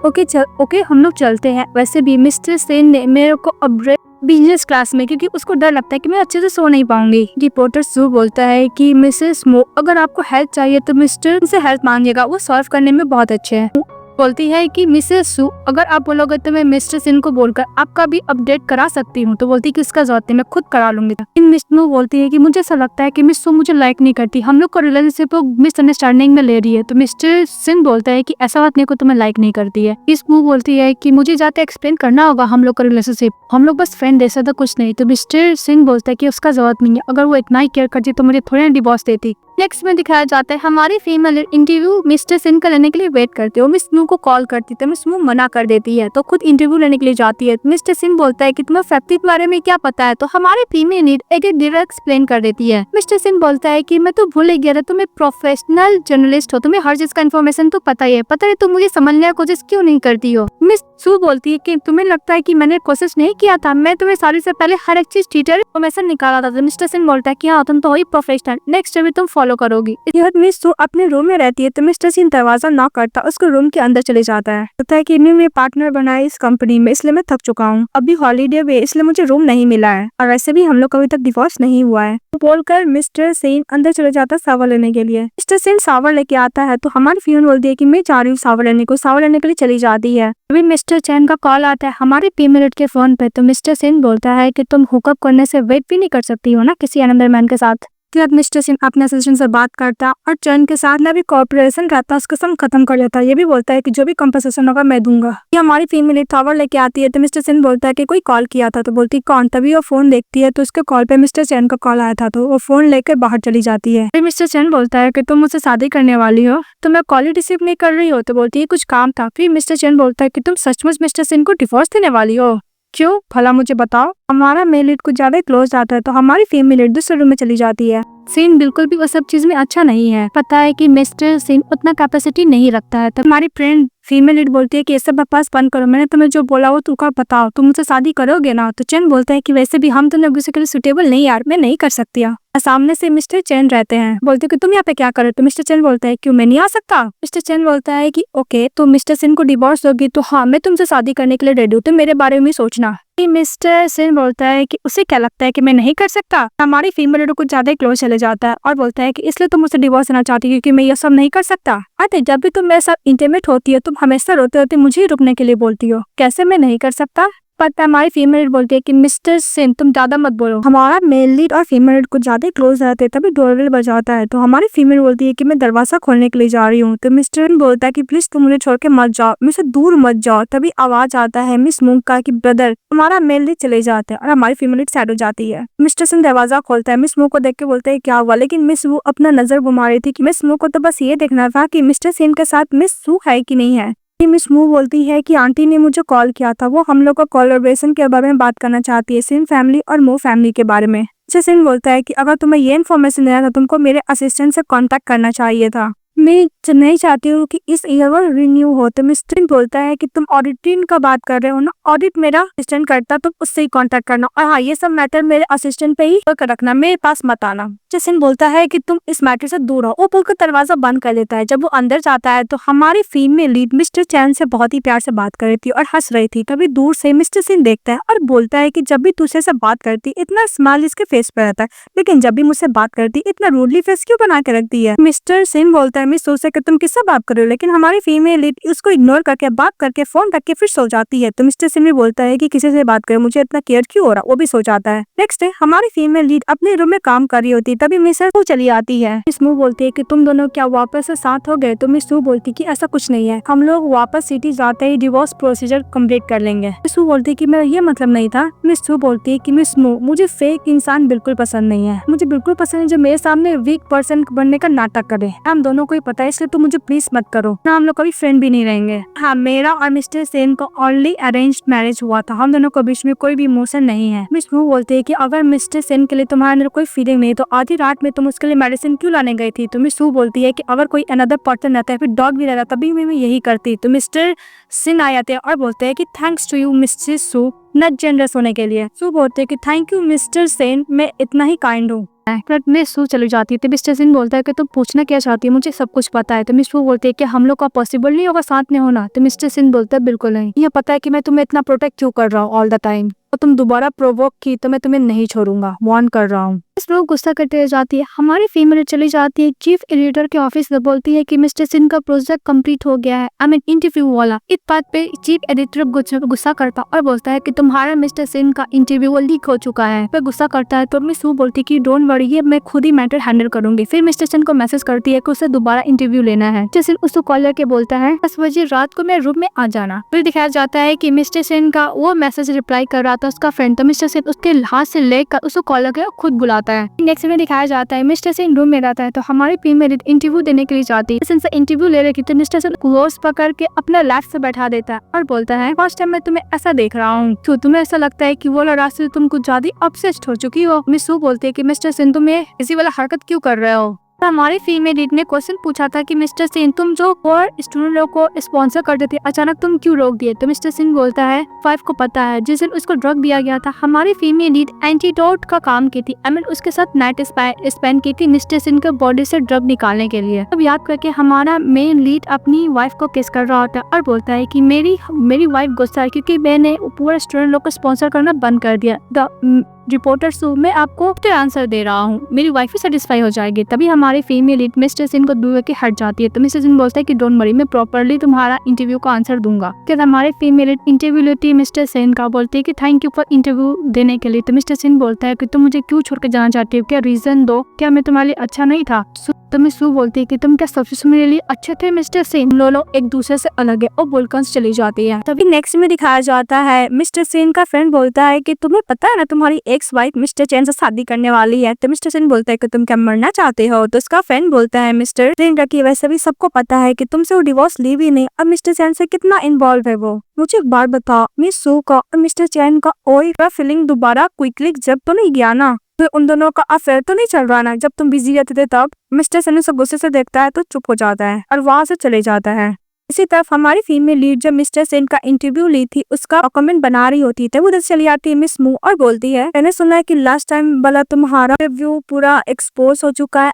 ओके हम लोग चलते हैं। वैसे भी मिस्टर सेन ने मेरे को अपग्रेड बिजनेस क्लास में, क्योंकि उसको डर लगता है कि मैं अच्छे से सो नहीं पाऊंगी। रिपोर्टर सू बोलता है कि मिसेस मू अगर आपको हेल्प चाहिए तो मिस्टर से हेल्प मांगिएगा, वो सॉल्व करने में बहुत अच्छे हैं। बोलती है कि मिसेस सू अगर आप बोलोगे तो मैं मिस्टर सिंह को बोलकर आपका भी अपडेट करा सकती हूँ। तो बोलती है कि इसका जरूरत नहीं, मैं खुद करा लूंगी। मिस मू बोलती है कि मुझे ऐसा लगता है कि मिस सू मुझे लाइक नहीं करती, हम लोग का रिलेशनशिप मिसअंडरस्टैंडिंग में ले रही है। तो मिस्टर सिंह बोलता है कि ऐसा बात नहीं को तुम्हें लाइक नहीं करती है। मिस मू बोलती है कि मुझे जाते एक्सप्लेन करना होगा हम लोग का रिलेशनशिप, हम लोग बस फ्रेंड जैसा था कुछ नहीं। तो मिस्टर सिंह बोलता है कि उसका जरूरत नहीं है, अगर वो इतना ही केयर करती तो मुझे थोड़ा डिवोर्स देती। नेक्स्ट में दिखाया जाता है हमारी फीमेल इंटरव्यू मिस्टर सिंह का लेने के लिए वेट करते हो। मिस मू को कॉल करती है, मिस मू मना कर देती है तो खुद इंटरव्यू लेने के लिए जाती है। मिस्टर सिंह बोलता है कि तुम्हें फैक्ट्री के बारे में क्या पता है? तो हमारी फीमेल नीड एक डायरेक्ट एक्सप्लेन कर देती है। मिस्टर सिंह बोलता है कि मैं तो भूल ही गया था, तुम एक प्रोफेशनल जर्नलिस्ट हो, तुम्हें हर चीज का इन्फॉर्मेशन तो पता ही है, पता है तुम मुझे समझने की कोशिश क्यों नहीं करती हो? मिस सू बोलती है कि तुम्हें लगता है कि मैंने कोशिश नहीं किया था, मैं तुम्हें शादी से पहले हर एक चीज टीचर इन्फॉर्मेशन निकाला था। तो मिस्टर सिन बोलता है कि हाँ तुम तो वही प्रोफेशनल, नेक्स्ट भी तुम फॉलो करोगी। मिस सू अपने रूम में रहती है तो मिस्टर सिन दरवाजा नॉक करता, उसको रूम के अंदर चले जाता है। बोलता है कि मैं पार्टनर बनाए इस कंपनी में, इसलिए मैं थक चुका हूँ, अभी हॉलीडे में इसलिए मुझे रूम नहीं मिला है, और वैसे भी हम लोग का अभी तक डिवोर्स नहीं हुआ है। बोलकर मिस्टर सेन अंदर चले जाता है शावर लेने के लिए। मिस्टर सेन शावर लेके आता है तो हमारी फ्यून बोलती है कि मैं जा रही हूँ शावर लेने को, शावर लेने के लिए चली जाती है। अभी मिस्टर चैन का कॉल आता है हमारे फीमेल के फोन पे, तो मिस्टर सेन बोलता है कि तुम हुकअप करने से वेट भी नहीं कर सकती हो ना किसी अनदर मैन के साथ। मिस्टर सिन अपने असिस्टेंट से बात करता और चैन के साथ ना भी कॉर्पोरेशन रहता उसका सब खत्म कर देता। ये भी बोलता है कि जो भी कंपनसेशन होगा मैं दूंगा। ये हमारी फीमेल टावर लेके आती है तो मिस्टर सिन बोलता है कि कोई कॉल किया था, तो बोलती कौन। तभी वो फोन देखती है तो उसके कॉल पे मिस्टर चैन का कॉल आया था, तो वो फोन लेकर बाहर चली जाती है। फिर मिस्टर चैन बोलता है कि तुम मुझसे शादी करने वाली हो, तो मैं कॉल रिसीव नहीं कर रही हो, तो बोलती है कुछ काम था। फिर मिस्टर चैन बोलता है कि तुम सचमुच मिस्टर सिन को डिवोर्स देने वाली हो, क्यों भला मुझे बताओ। हमारा मेल लीड कुछ ज्यादा क्लोज आता है तो हमारी फीमेल लीड दूसरे रूम में चली जाती है। सीन बिल्कुल भी वो सब चीज में अच्छा नहीं है, पता है कि मिस्टर सिन उतना कैपेसिटी नहीं रखता है। तो हमारी फ्रेंड फीमेल लीड बोलती है कि ये सब बकवास बंद करो, मैंने तुम्हें जो बोला वो तुमको बताओ, तुम मुझसे शादी करोगे ना। तो चैन बोलता है कि वैसे भी हम दोनों दूसरे के लिए सुटेबल नहीं यार, मैं नहीं कर सकती। सामने से मिस्टर चैन रहते हैं, बोलते कि तुम यहाँ पे क्या कर रहे हो। तो मिस्टर चैन बोलता है क्यों मैं नहीं आ सकता। मिस्टर चैन बोलता है कि ओके तो मिस्टर सिन को डिवोर्स दोगी तो हाँ मैं तुमसे शादी करने के लिए रेडी हूँ, तो मेरे बारे में सोचना। मिस्टर सिन बोलता है कि उसे क्या लगता है कि मैं नहीं कर सकता। हमारी फीमेल लीड कुछ ज्यादा क्लोज चले जाता है और बोलता है कि इसलिए तुम मुझसे डिवोर्स देना चाहती है क्योंकि मैं ये सब नहीं कर सकता। अरे जब भी तुम मेरे साथ इंटीमेट होती है तुम हमेशा रोते रोते मुझे ही रुकने के लिए बोलती हो, कैसे मैं नहीं कर सकता। पर हमारी फीमेल लीड बोलती है कि मिस्टर सिन तुम ज्यादा मत बोलो। हमारा मेल लीड और फीमेल लीड कुछ ज्यादा क्लोज रहते हैं, तभी डोरबेल बजाता है तो हमारी फीमेल बोलती है कि मैं दरवाजा खोलने के लिए जा रही हूँ। तो मिस्टर बोलता है कि प्लीज तुम मुझे छोड़ के मत जाओ, मुझसे दूर मत जाओ। तभी आवाज आता है मिस मूंग का कि ब्रदर। हमारा मेल लीड चले जाते हैं और हमारी फीमेल लीड साइड हो जाती है। मिस्टर सिन दरवाजा खोलता है, मिस मूंग को देख के बोलते है क्या हुआ, लेकिन मिस वो अपना नजर घुमा रही थी कि मिस मूंग को तो बस ये देखना था कि मिस्टर सिन के साथ मिस सू है कि नहीं है। मिस मू बोलती है कि आंटी ने मुझे कॉल किया था, वो हम लोग का कोलैबोरेशन के बारे में बात करना चाहती है, सिन फैमिली और मो फैमिली के बारे में। सिन बोलता है कि अगर तुम्हें ये इन्फॉर्मेशन देना था तुमको मेरे असिस्टेंट से कांटेक्ट करना चाहिए था, मैं नहीं चाहती हूँ कि इस ईयर वो रिन्यू हो। तो मिस्टर बोलता है कि तुम ऑडिटिंग का बात कर रहे हो ना, ऑडिट मेरा असिस्टेंट करता, तुम उससे ही कांटेक्ट करना, और हाँ ये सब मैटर मेरे असिस्टेंट पे ही रखना, मेरे पास मत आना। जसिन बोलता है कि तुम इस मैटर से दूर हो। वो बोलकर दरवाजा बंद कर लेता है। जब वो अंदर जाता है तो हमारी फीमेल लीड मिस्टर चैन से बहुत ही प्यार से बात कर रही थी और हंस रही थी। तभी दूर से मिस्टर सिन देखता है और बोलता है कि जब भी तुझसे से बात करती इतना स्माइल इसके फेस पे रहता है, लेकिन जब भी मुझसे बात करती इतना रूडली फेस क्यों बना के रखती है। मिस्टर सिन बोलता है मिस सोचता कि तुम किससे बात कर रहे हो, लेकिन हमारी फीमेल लीड उसको इग्नोर करके बात करके फोन रख के फिर सो जाती है। तो मिस्टर सिन भी बोलता है कि किसी से बात करे, मुझे इतना केयर क्यों हो रहा, वो भी सो जाता है। नेक्स्ट डे हमारी फीमेल लीड अपने रूम में काम कर रही होती है, तभी मिस सू चली आती है। मिस मू बोलती है कि तुम दोनों क्या वापस से साथ हो गए। तो मिस सू बोलती कि ऐसा कुछ नहीं है, हम लोग वापस सिटी जाते ही डिवोर्स प्रोसीजर कंप्लीट कर लेंगे। मिस सू बोलती है कि मेरा ये मतलब नहीं था। मिस सू बोलती है कि मिस मू मुझे फेक इंसान बिल्कुल पसंद नहीं है, मुझे बिल्कुल पसंद है जो मेरे सामने वीक पर्सन बनने का नाटक करे। हम दोनों को ही पता है, इसलिए तुम मुझे प्लीज मत करो ना, हम लोग कभी फ्रेंड भी नहीं रहेंगे। हाँ मेरा और मिस्टर सेन को ओनली अरेंज्ड मैरिज हुआ था, हम दोनों के बीच में कोई भी इमोशन नहीं है। मिस मू बोलती है कि अगर मिस्टर सेन के लिए तुम्हारे अंदर कोई फीलिंग नहीं तो आधी रात में तुम उसके लिए मेडिसिन क्यों लाने गई थी। तो मिस सू बोलती है कि अगर कोई अनदर पर्सन रहता है फिर डॉग भी रहता तभी मैं यही करती। तो मिस्टर सिन आ जाते हैं और बोलते हैं कि thanks to you mister so not generous होने के लिए। सू बोलते हैं कि थैंक यू मिस्टर सेन, मैं इतना ही काइंड हूँ। मिस सू चली जाती है तो मिस्टर सिन बोलता है कि तुम पूछना क्या चाहती है, मुझे सब कुछ पता है। तो मिस सू बोलती है कि हम लोग का पॉसिबल नहीं होगा साथ में होना। तो मिस्टर सिन बोलता है बिल्कुल नहीं, ये पता है कि मैं तुम्हें इतना प्रोटेक्ट क्यों कर रहा हूँ ऑल द टाइम, और तुम दोबारा प्रोवोक की तो मैं तुम्हें नहीं छोड़ूंगा, वार्न कर रहा हूँ। इस लोग गुस्सा करते रह जाती है। हमारी फीमेल चली जाती है चीफ एडिटर के ऑफिस में, बोलती है कि मिस्टर सिन का प्रोजेक्ट कंप्लीट हो गया है, आई मीन इंटरव्यू वाला। इस बात पे चीफ एडिटर गुस्सा करता और बोलता है कि तुम्हारा मिस्टर सिन का इंटरव्यू लीक हो चुका है। फिर गुस्सा करता है तो मिस सू बोलती है कि डोंट वरी, ये मैं खुद ही मैटर हैंडल करूंगी। फिर मिस्टर सिन को मैसेज करती है कि उसे दोबारा इंटरव्यू लेना है। मिस्टर सिन उसको कॉल करके बोलता है 10 बजे रात को मेरे रूम में आ जाना। फिर दिखाया जाता है कि मिस्टर सिन का वो मैसेज रिप्लाई कर रहा था उसका फ्रेंड, तो मिस्टर सिन उसके हाथ से लेकर उसको कॉल करके खुद बुलाता है। नेक्स्ट में दिखाया जाता है मिस्टर सिन रूम में रहता है तो हमारी फीमेल इंटरव्यू देने के लिए जाती है। सिन से इंटरव्यू ले रही तो मिस्टर सिन क्लोज पकड़ के अपना लैप से बैठा देता है और बोलता है फर्स्ट टाइम मैं तुम्हें ऐसा देख रहा हूँ, तो तुम्हें ऐसा लगता है कि वो लड़ाई से तुम कुछ ज्यादा ऑब्सेस्ड हो चुकी हो। मिस सू बोलती है कि मिस्टर सिन तुम ये इसी वाला हरकत क्यों कर रहे हो, हमारी फीमेल लीड ने क्वेश्चन पूछा था कि मिस्टर सेन तुम जो और स्टूडेंट लोग को स्पॉन्सर करते थे अचानक तुम क्यों रोक दिए। तो मिस्टर सेन बोलता है 5 को पता है जिस दिन उसको ड्रग दिया गया था हमारी फीमेल लीड एंटीडोट का काम की थी। उसके साथ नाइट स्पेंड की थी मिस्टर सेन के बॉडी से ड्रग निकालने के लिए। अब याद करके हमारा मेन लीड अपनी वाइफ को किस कर रहा होता है और बोलता है कि मेरी वाइफ गुस्सा है क्योंकि मैंने पूरा स्टूडेंट लोग को स्पॉन्सर करना बंद कर दिया। रिपोर्टर सो मैं आपको आंसर दे रहा हूँ, मेरी वाइफ ही सेटिस्फाई हो जाएगी। तभी हमारी फीमेल लीड मिस्टर सेन को दूर के हट जाती है। तो मिस्टर सेन बोलता है कि डोंट वरी, मैं प्रॉपर्ली तुम्हारा इंटरव्यू का आंसर दूंगा। फिर हमारी फीमेल लीड इंटरव्यू लेती है मिस्टर सेन का, बोलती है कि थैंक यू फॉर इंटरव्यू देने के लिए। तो मिस्टर सेन बोलता है कि तुम मुझे क्यों छोड़ के जाना चाहती हो, क्या रीजन दो, क्या मैं तुम्हारे लिए अच्छा नहीं था। तो मिस सू बोलती है कि तुम क्या सबसे मेरे लिए अच्छे थे मिस्टर सेन, लोग एक दूसरे से अलग है और बोलकर चली जाती है। तभी नेक्स्ट में दिखाया जाता है मिस्टर सेन का फ्रेंड बोलता है कि तुम्हें पता है ना तुम्हारी एक्स वाइफ मिस्टर सेन से शादी करने वाली है। तो मिस्टर सेन बोलता है कि तुम क्या मरना चाहते हो। तो उसका फ्रेंड बोलता है मिस्टर सेन की वैसे भी सबको पता है कि तुमसे वो डिवोर्स ली भी नहीं, अब मिस्टर सेन से कितना इन्वॉल्व है वो। मुझे एक बार बता, मिस सू का और मिस्टर सेन का ओए फीलिंग दोबारा क्विकली जब तो नहीं गया ना, तो उन दोनों का अफेयर तो नहीं चल रहा ना जब तुम बिजी रहते थे तब। मिस्टर सेन उसे गुस्से से देखता है तो चुप हो जाता है और वहां से चले जाता है। इसी तरफ हमारी फीमेल लीड जब मिस्टर सेन का इंटरव्यू ली थी उसका डॉक्यूमेंट बना रही होती है, उधर चली आती है मिस मू और बोलती है मैंने सुना है कि लास्ट टाइम वाला तुम्हारा इंटरव्यू पूरा एक्सपोज हो चुका है,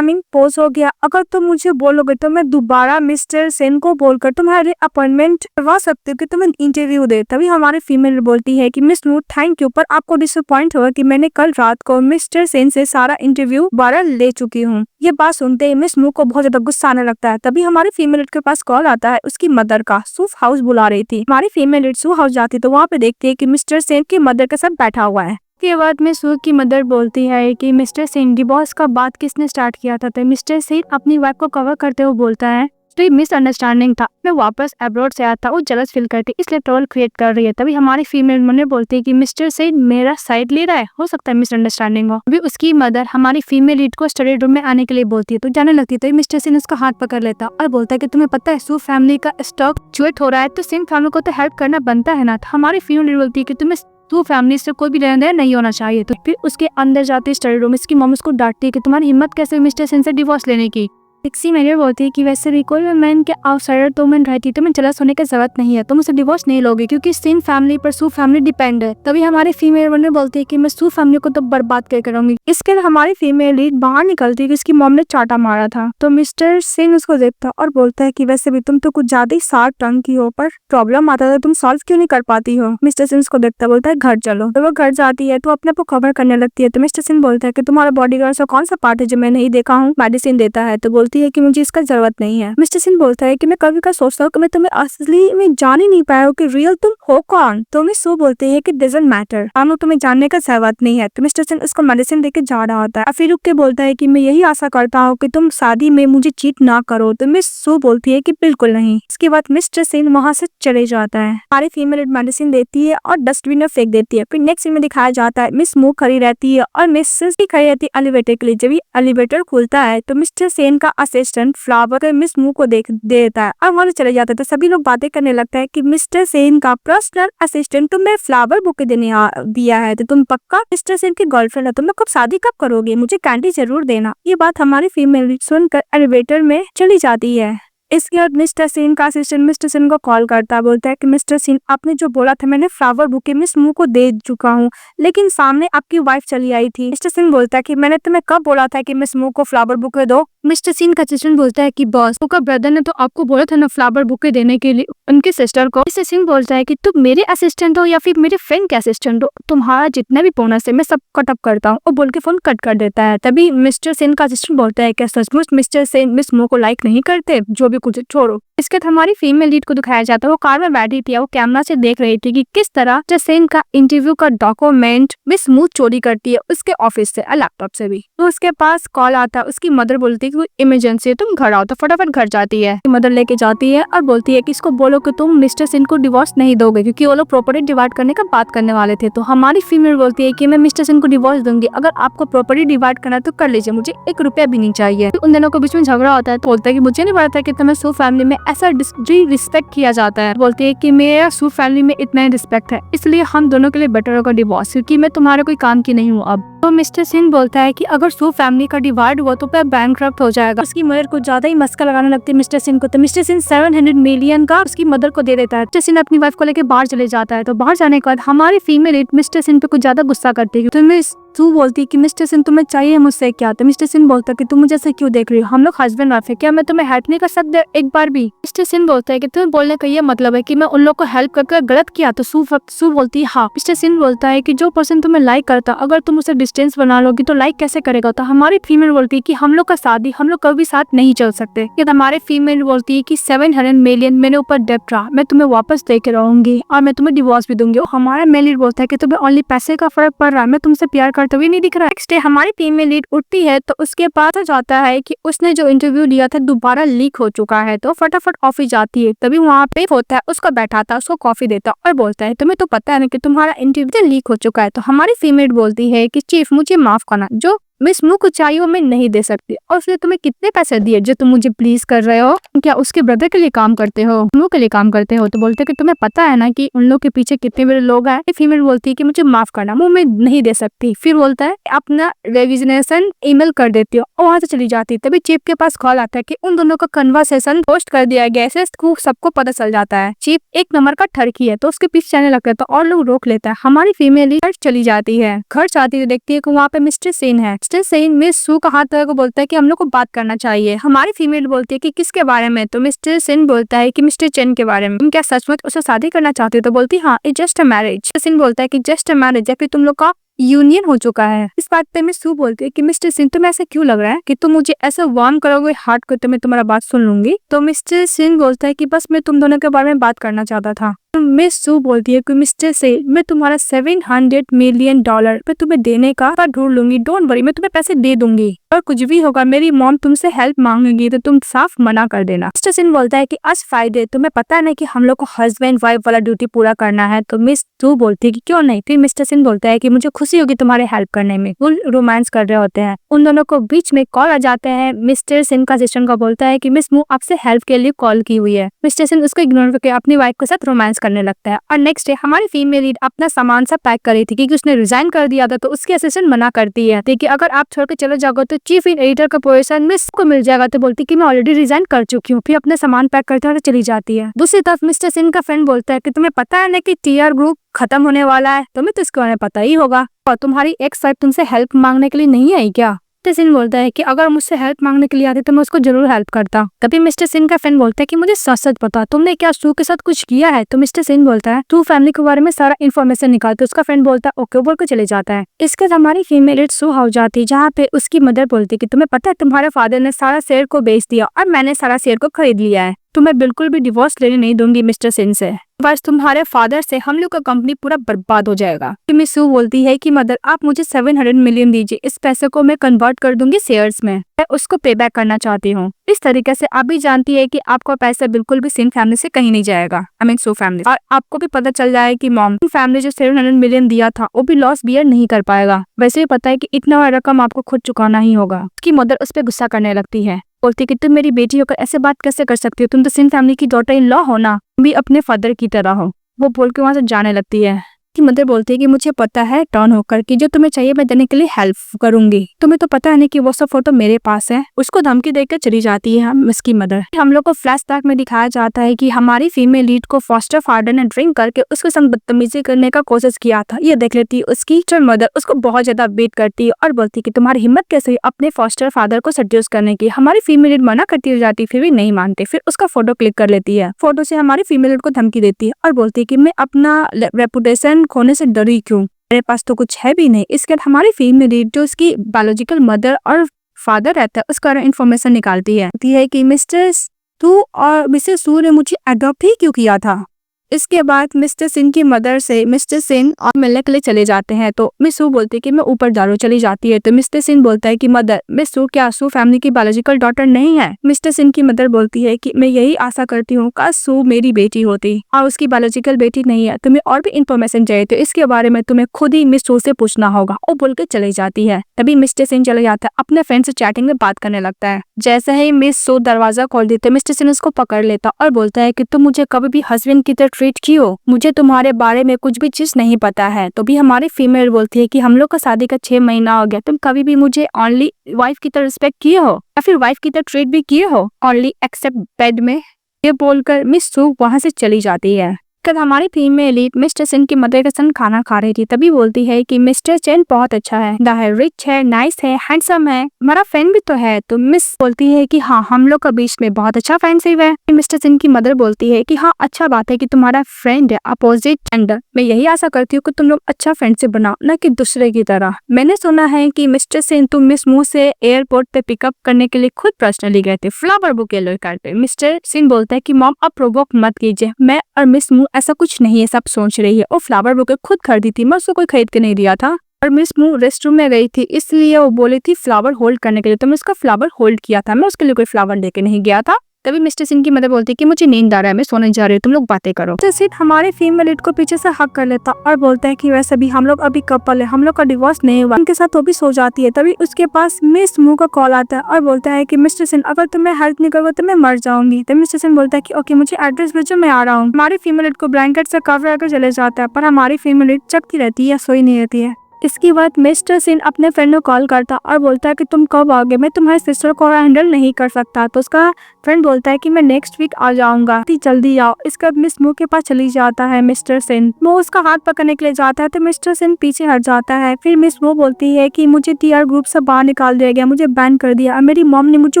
पोज हो गया। अगर तुम मुझे बोलोगे तो मैं दोबारा मिस्टर सेन को बोलकर तुम्हारे अपॉइंटमेंट करवा सकती हूँ कि तुम्हें इंटरव्यू दे। तभी हमारी फीमेल बोलती है कि मिस मू थैंक यू, पर आपको डिसअपॉइंट हुआ कि मैंने कल रात को मिस्टर सेन से सारा इंटरव्यू दोबारा ले चुकी हूँ। ये बात सुनते ही मिस मू को बहुत ज्यादा गुस्सा आने लगता है। तभी हमारी फीमेल लीड के पास कॉल आता है, उसकी मदर का सूफ हाउस बुला रही थी। हमारी फीमेल लीड सूफ हाउस जाती तो वहाँ पे देखती है कि मिस्टर सेन की मदर के साथ बैठा हुआ है। के बाद में सूफ की मदर बोलती है कि मिस्टर सेन डिवोर्स का बात किसने स्टार्ट किया था। तो मिस्टर सेन अपनी वाइफ को कवर करते हुए बोलता है तो ये मिसअंडरस्टैंडिंग था, मैं वापस अब्रॉड से आया था, वो जेलस फील करती इसलिए ट्रोल क्रिएट कर रही है। तभी हमारी फीमेल मदर बोलती है कि मिस्टर सेन मेरा साइड ले रहा है, हो सकता है मिसअंडरस्टैंडिंग हो। अभी उसकी मदर हमारी फीमेल लीड को स्टडी रूम में आने के लिए बोलती है तो जाने लगती है। तो मिस्टर सेन उसका हाथ पकड़ लेता और बोलता है कि तुम्हें पता है सू फैमिली का स्टॉक फ्लक्चुएट हो रहा है तो सेन फैमिली को तो हेल्प करना बनता है ना। हमारी फीमेल लीड बोलती है कि तुम्हें तू फैमिली से कोई भी लेना देना नहीं होना चाहिए। तो फिर उसके अंदर जाती है स्टडी रूम, इसकी मॉम उसको डांटती है कि तुम्हारी हिम्मत कैसे मिस्टर सेन से डिवोर्स लेने की। पिक्सी मेजर बोलती है कि वैसे भी कोई मैन के आउटसाइडर तुम रहती तो मैं जेलस होने की जरूरत नहीं है, तुम उसे डिवोर्स नहीं लोगे क्योंकि सेन फैमिली पर सू फैमिली डिपेंड है। तभी हमारी फीमेल मदर बोलती है कि मैं सू फैमिली को तो बर्बाद कर करूंगी। इसके लिए हमारी फीमेल लीड बाहर निकलती है कि इसकी मॉम ने चाटा मारा था। तो मिस्टर सेन उसको देखता और बोलता है कि वैसे भी तुम तो कुछ ज्यादा ही शार्प टंग की हो, पर प्रॉब्लम आता है तुम सॉल्व क्यों नहीं कर पाती हो। मिस्टर सेन उसको देखता बोलता है घर चलो। तो वो घर जाती है तो अपने को कवर करने लगती है। तो मिस्टर सेन बोलता है कि तुम्हारा बॉडीगार्ड कौन सा पार्ट है जो मैं नहीं देखा हूँ। मेडिसिन देता है तो बोलती है कि मुझे इसका जरूरत नहीं है। मिस्टर सेन बोलता है कि मैं कभी कभी सोचता हूँ कि मैं तुम्हें असली में जान ही नहीं पाया हूँ कि रियल तुम हो कौन। तो मिस सू बोलते हैं कि डजंट मैटर, हम लोग तुम्हें जानने का जरूरत नहीं है। तो मिस्टर सेन उसको मेडिसिन देके जा रहा होता है, फिर रुक के बोलता है कि मैं यही आशा करता हूँ कि तुम शादी में मुझे चीट ना करो। तो मिस सू बोलती है कि बिल्कुल नहीं। इसके बाद मिस्टर सेन वहाँ से चले जाता है। हमारी फीमेल मेडिसिन देती है और डस्टबिन में फेंक देती है। फिर नेक्स्ट सीन में दिखाया जाता है मिस मू खड़ी रहती है और मिसेस भी खड़ी रहती है एलिवेटर के लिए। जब ये एलिवेटर खुलता है तो मिस्टर सेन का असिस्टेंट फ्लावर मिस मू को देख देता है और वहां चले जाता है। तो सभी लोग बातें करने लगता है कि मिस्टर सेन का पर्सनल असिस्टेंट तुम्हें फ्लावर बुके देने दिया है, तो तुम पक्का मिस्टर सेन की गर्लफ्रेंड है, तुम लोग कब शादी कब करोगे, मुझे कैंडी जरूर देना। ये बात हमारी फीमेल सुनकर एलिवेटर में चली जाती है। इसके बाद मिस्टर सेन का असिस्टेंट मिस्टर सेन को कॉल करता है, बोलता है कि मिस्टर सेन आपने जो बोला था मैंने फ्लावर बुके मिस मू को दे चुका हूँ, लेकिन सामने आपकी वाइफ चली आई थी। मिस्टर सेन बोलता है कि मैंने तुम्हें कब बोला था कि मिस मू को फ्लावर बुके दो। मिस्टर सेन का असिस्टेंट बोलता है कि बॉस का ब्रदर ने तो आपको बोला था ना फ्लावर बुके देने के लिए उनके सिस्टर को। मिस्टर सेन बोलता है कि तुम मेरे असिस्टेंट हो या फिर मेरे फ्रेंड के असिस्टेंट हो, तुम्हारा जितना भी बोनस है मैं सब कट अप करता हूँ, और बोल के फोन कट कर देता है। तभी मिस्टर सेन का असिस्टेंट बोलता है क्या सचमुच मिस्टर सेन मिस मू को लाइक नहीं करते, जो भी कुछ छोड़ो। इसके बाद हमारी फीमेल लीड को दिखाया जाता है, वो कार में बैठी थी, वो कैमरा से देख रही थी कि किस तरह सेन का इंटरव्यू का डॉक्यूमेंट मिस मू चोरी करती है उसके ऑफिस से और लैपटॉप से भी। तो उसके पास कॉल आता है, उसकी मदर बोलती है कि इमरजेंसी है तुम घर आओ। तो फटाफट घर जाती है, मदर लेके जाती है और बोलती है कि इसको बोलो कि तुम मिस्टर सेन को डिवोर्स नहीं दोगे क्योंकि वो लोग प्रॉपर्टी डिवाइड करने का बात करने वाले थे। तो हमारी फीमेल बोलती है कि मैं मिस्टर सेन को डिवोर्स दूंगी, अगर आपको प्रॉपर्टी डिवाइड करना तो कर लीजिए, मुझे 1 रुपया भी नहीं चाहिए। तो उन दोनों के बीच में झगड़ा होता है। तो बोलता है कि मुझे नहीं पता था कि तुम्हें सू फैमिली में ऐसा रिस्पेक्ट किया जाता है। बोलती है कि मेरा सू फैमिली में इतना रिस्पेक्ट है, इसलिए हम दोनों के लिए बेटर होगा डिवोर्स, क्योंकि मैं तुम्हारे कोई काम की नहीं हूँ अब। तो मिस्टर सिन बोलता है कि अगर सू फैमिली का डिवाइड हुआ तो बैंकरप्ट हो जाएगा। उसकी मदर को ज्यादा ही मस्का लगाने लगती है मिस्टर सिन को, तो मिस्टर सिन 700 मिलियन का उसकी मदर को दे देता है। मिस्टर सिन अपनी वाइफ को लेकर बाहर चले जाता है। तो बाहर जाने के बाद हमारी फीमेल लीड मिस्टर सिन पे कुछ ज्यादा गुस्सा करती है। तो सू बोलती है कि मिस्टर सिन तुम्हें चाहिए मुझसे क्या? तो मिस्टर सिन बोलता है कि तुम मुझे ऐसे क्यों देख रही हो, हम लोग हस्बैंड वाइफ है, क्या मैं तुम्हें हेल्प नहीं कर सकता एक बार भी? मिस्टर सिन बोलता है कि तुम्हें बोलने का ये मतलब है कि मैं उन लोग को हेल्प करके गलत किया? तो सू बोलती है हाँ। मिस्टर सिन बोलता है कि जो पर्सन तुम्हें लाइक करता अगर तुम उसे डिस्टेंस बना लोगी तो लाइक कैसे करेगा? तो हमारी फीमेल बोलती है कि हम लोग का शादी हम लोग कभी साथ नहीं चल सकते। हमारे फीमेल बोलती है कि 700 मिलियन मेरे ऊपर डेब्ट रहा, मैं तुम्हें वापस दे के रहूंगी और मैं तुम्हें डिवोर्स भी दूंगी। हमारा मेल लीड बोलता है कि तुम्हें ओनली पैसे का फर्क पड़ रहा है, मैं तुमसे प्यार करते हुए नहीं दिख रहा। नेक्स्ट डे हमारी फीमेल लीड उठती है तो उसके पास जाता है कि उसने जो इंटरव्यू लिया था दोबारा लीक हो चुका है। तो फटाफट ऑफिस जाती है, तभी वहाँ पे होता है उसका बैठा था, उसको कॉफी देता और बोलता है तुम्हें तो पता है ना कि तुम्हारा इंटरव्यू लीक हो चुका है। तो हमारी फीमेल बोलती है कि चीफ मुझे माफ करना, जो मिस मुझ को चाहिए वो मैं नहीं दे सकती। और उसने तुम्हें कितने पैसे दिए जो तुम मुझे प्लीज कर रहे हो? क्या उसके ब्रदर के लिए काम करते हो, मुंह के लिए काम करते हो? तो बोलते कि तुम्हें पता है ना कि उन लोग के पीछे कितने बड़े लोग हैं। फीमेल बोलती है कि मुझे माफ करना, मुंह में नहीं दे सकती। फिर बोलता है अपना रेजिग्नेशन ईमेल कर देती हो और वहां से चली जाती है। तभी चीफ के पास कॉल आता है कि उन दोनों का कन्वर्सेशन पोस्ट कर दिया गया है। सबको पता चल जाता है चीफ एक नंबर का ठरकी है, तो उसके पीछे जाने लगता है तो और लोग रोक लेता है। हमारी फीमेल घर चली जाती है, घर जाती है देखती है कि वहाँ पे मिस्टर सेन है। मिस्टर सेन मिस सू का हाथ को बोलता है कि हम लोग को बात करना चाहिए। हमारी फीमेल बोलती है कि किसके बारे में? तो मिस्टर सेन बोलता है कि मिस्टर चेन के बारे में। तुम क्या सचमुच उससे शादी करना चाहते हो? तो बोलती हाँ it's just a marriage. Sen बोलता है कि जस्ट अ मैरिज या फिर तुम लोग का यूनियन हो चुका है। इस बात पे मिस सू बोलती है कि मिस्टर सिन तुम्हें ऐसा क्यों लग रहा है कि तुम मुझे ऐसा वार्म करोगे हार्ट को तो मैं तुम्हारा बात सुन लूंगी? तो मिस्टर सिन बोलता है कि बस मैं तुम दोनों के बारे में बात करना चाहता था। तो मिस सू बोलती है कि मिस्टर सिन मैं तुम्हारा $700 मिलियन मैं तुम्हें देने का ढूंढ लूंगी, डोंट वरी, मैं तुम्हें पैसे दे दूंगी और कुछ भी होगा मेरी मॉम तुमसे हेल्प मांगेगी तो तुम साफ मना कर देना। मिस्टर सिन बोलता है कि आज फ्राइडे तुम्हें पता है ना कि हम लोग को हस्बैंड वाइफ वाला ड्यूटी पूरा करना है। तो मिस सू बोलती है कि क्यों नहीं? फिर मिस्टर सिन बोलता है कि मुझे खुशी होगी तुम्हारे हेल्प करने में। वो रोमांस कर रहे होते हैं, उन दोनों को बीच में कॉल आ जाते हैं। मिस्टर सिन का असिस्टेंट का बोलता है कि मिस मू आपसे हेल्प के लिए कॉल की हुई है। मिस्टर सिन उसको इग्नोर करके अपनी वाइफ के साथ रोमांस करने लगता है। और नेक्स्ट डे हमारी फीमेल लीड अपना सामान सब पैक कर रही थी क्योंकि उसने रिजाइन कर दिया था। तो उसकी असिस्टेंट मना करती है कि अगर आप छोड़ के चले जाओगे तो चीफ एडिटर का पोजीशन मिस को मिल जाएगा। तो बोलती कि मैं ऑलरेडी रिजाइन कर चुकी हूँ। फिर अपने सामान पैक करते हुए चली जाती है। दूसरी तरफ मिस्टर सिन का फ्रेंड बोलता है कि तुम्हें पता है ना कि टीआर ग्रुप खत्म होने वाला है, तुम्हें तो इसके बारे में पता ही होगा और तुम्हारी एक्स वाइफ तुमसे हेल्प मांगने के लिए नहीं आई क्या? मिस्टर सिन बोलता है कि अगर मुझसे हेल्प मांगने के लिए आती तो मैं उसको जरूर हेल्प करता। तभी मिस्टर सिन का फ्रेंड बोलता है कि मुझे सच सच बता तुमने क्या सू के साथ कुछ किया है? तो मिस्टर सिन बोलता है तू फैमिली के बारे में सारा इन्फॉर्मेशन निकाल। तो उसका फ्रेंड बोलता है ओके बोल के चले जाता है। इसके बाद हमारी फीमेल लीड सू हाउस जाती है जहाँ पे उसकी मदर बोलती है कि तुम्हें पता है तुम्हारे फादर ने सारा शेयर को बेच दिया और मैंने सारा शेयर को खरीद लिया है, तो मैं बिल्कुल भी डिवोर्स लेने नहीं दूंगी मिस्टर सिन से, बस तुम्हारे फादर से हम लोग का कंपनी पूरा बर्बाद हो जाएगा। मिस सू बोलती है कि मदर आप मुझे 700 मिलियन दीजिए, इस पैसे को मैं कन्वर्ट कर दूंगी शेयर्स में, मैं उसको पे बैक करना चाहती हूँ। इस तरीके से आप भी जानती है कि आपका पैसा बिल्कुल भी सिन फैमिली से कहीं नहीं जाएगा, आई मीन सू फैमिली। और आपको भी पता चल जाए कि मॉम फैमिली जो 700 मिलियन दिया था वो भी लॉस बियर नहीं कर पाएगा। वैसे भी पता है कि इतना बड़ा रकम आपको खुद चुकाना ही होगा। उसकी मदर उस पर गुस्सा करने लगती है, बोलती कि तुम मेरी बेटी होकर ऐसे बात कैसे कर सकती हो, तुम तो सिन फैमिली की डॉटर इन लॉ हो ना, तुम भी अपने फादर की तरह हो। वो बोल के वहां से जाने लगती है। कि मदर बोलती है कि मुझे पता है टर्न होकर कि जो तुम्हें चाहिए मैं देने के लिए हेल्प करूंगी, तुम्हें तो पता है ना कि वो सब फोटो मेरे पास है। उसको धमकी देकर चली जाती है उसकी मदर। हम लोग को फ्लैशबैक में दिखाया जाता है कि हमारी फीमेल लीड को फॉस्टर फादर ने ड्रिंक करके उसके संग बदतमीजी करने का कोशिश किया था। ये देख लेती है उसकी मदर, उसको बहुत ज्यादा बीट करती है और बोलती कि तुम्हारी हिम्मत कैसे हुई अपने फॉस्टर फादर को सेड्यूस करने की। हमारी फीमेल लीड मना करती हो जाती फिर भी नहीं मानते। फिर उसका फोटो क्लिक कर लेती है, फोटो से हमारी फीमेल लीड को धमकी देती है और बोलती है कि मैं अपना रेपुटेशन खोने से डरी क्यों, मेरे पास तो कुछ है भी नहीं। इसके बाद हमारी फीमेल लीड जो उसकी बायोलॉजिकल मदर और फादर रहता है उसका इन्फॉर्मेशन निकालती है कि मिस्टर सू और मिसेस सू ने मुझे अडॉप्ट ही क्यों किया था। इसके बाद मिस्टर सिन की मदर से मिस्टर सिन और मिलने के लिए चले जाते हैं। तो मिस सू बोलती है कि मैं ऊपर जा रही हूँ, चली जाती है। तो मिस्टर सिन बोलता है कि मदर मिस सू क्या सू फैमिली की बायोलॉजिकल डॉटर नहीं है। मिस्टर सिन की मदर बोलती है कि मैं यही आशा करती हूँ काश सू मेरी बेटी होती और उसकी बायोलॉजिकल बेटी नहीं है। तुम्हें और भी इन्फॉर्मेशन चाहिए तो इसके बारे में तुम्हें खुद ही मिस सू से पूछना होगा। वो बोल के चली जाती है। तभी मिस्टर सिन चले जाता है, अपने फ्रेंड से चैटिंग में बात करने लगता है। जैसे ही मिस सू दरवाजा खोल देते मिस्टर सिन उसको पकड़ लेता और बोलता है कि तुम मुझे कभी भी हस्बैंड की तरह ट्रीट की हो, मुझे तुम्हारे बारे में कुछ भी चीज नहीं पता है। तो भी हमारी फीमेल बोलती है कि हम लोग का शादी का 6 महीना हो गया, तुम कभी भी मुझे ओनली वाइफ की तरह रिस्पेक्ट किए हो या फिर वाइफ की तरह ट्रीट भी किए हो, ओनली एक्सेप्ट बेड में। ये बोलकर मिस सू वहां से चली जाती है। कल हमारी फीमेल लीड मिस्टर सेन की मदर के संग खाना खा रही थी, तभी बोलती है कि मिस्टर चेन बहुत अच्छा है, रिच है, नाइस है, हैंडसम है, हमारा फ्रेंड भी तो है। तो मिस बोलती है कि हाँ, हम लोग का बीच में बहुत अच्छा फ्रेंडशिप है। मिस्टर सेन की मदर बोलती है कि हाँ, अच्छा बात है कि तुम्हारा फ्रेंड है अपोजिट जेंडर, मैं यही आशा करती हूँ कि तुम लोग अच्छा फ्रेंडशिप बनाओ, न कि दूसरे की तरह। मैंने सुना है कि मिस्टर सेन तुम मिस मू से एयरपोर्ट पे पिकअप करने के लिए खुद पर्सनली गए थे फ्लावर बुके लेकर पे। मिस्टर सेन बोलता है कि मॉम आप प्रोवोक मत कीजिए, मैं और मिस मू ऐसा कुछ नहीं है, सब सोच रही है। और फ्लावर बुके खुद खरीदी थी, मैं उसको कोई खरीद के नहीं दिया था। और मिस मू रेस्ट रूम में गई थी, इसलिए वो बोली थी फ्लावर होल्ड करने के लिए, तो मैं उसका फ्लावर होल्ड किया था, मैं उसके लिए कोई फ्लावर लेके नहीं गया था। तभी मिस्टर सिंह की मदर बोलती है कि मुझे नींद आ रहा है, मैं सोने जा रही हूँ, तुम लोग बातें करो। सिड हमारे फीमेल लीड को पीछे से हक कर लेता और बोलता है कि वैसे भी हम लोग अभी कपल है, हम लोग का डिवोर्स नहीं हुआ। उनके साथ वो भी सो जाती है। तभी उसके पास मिस मू का कॉल आता है और बोलता है कि मिस्टर सिंह अगर तुम्हें हेल्प नहीं करोगे तो मैं मर जाऊंगी। तभी मिस्टर सिंह बोलता है कि ओके, मुझे एड्रेस भेजो, मैं आ रहा हूँ। हमारी फीमेल लीड को ब्लैंकेट से कवर कर चले जाता है, पर हमारी फीमेल लीड जगती रहती है या सोई नहीं रहती है। इसके बाद मिस्टर सिन अपने फ्रेंड को कॉल करता और बोलता है कि तुम कब आओगे, मैं तुम्हारे सिस्टर को हैंडल नहीं कर सकता। तो उसका फ्रेंड बोलता है कि मैं नेक्स्ट वीक आ जाऊंगा, जल्दी आओ। इसके बाद मिस मू के पास चली जाता है मिस्टर सिन। वो उसका हाथ पकड़ने के लिए जाता है तो मिस्टर सिन पीछे हट जाता है। फिर मिस मू बोलती है कि मुझे टीआर ग्रुप से बाहर निकाल दिया गया, मुझे बैन कर दिया और मेरी मॉम ने मुझे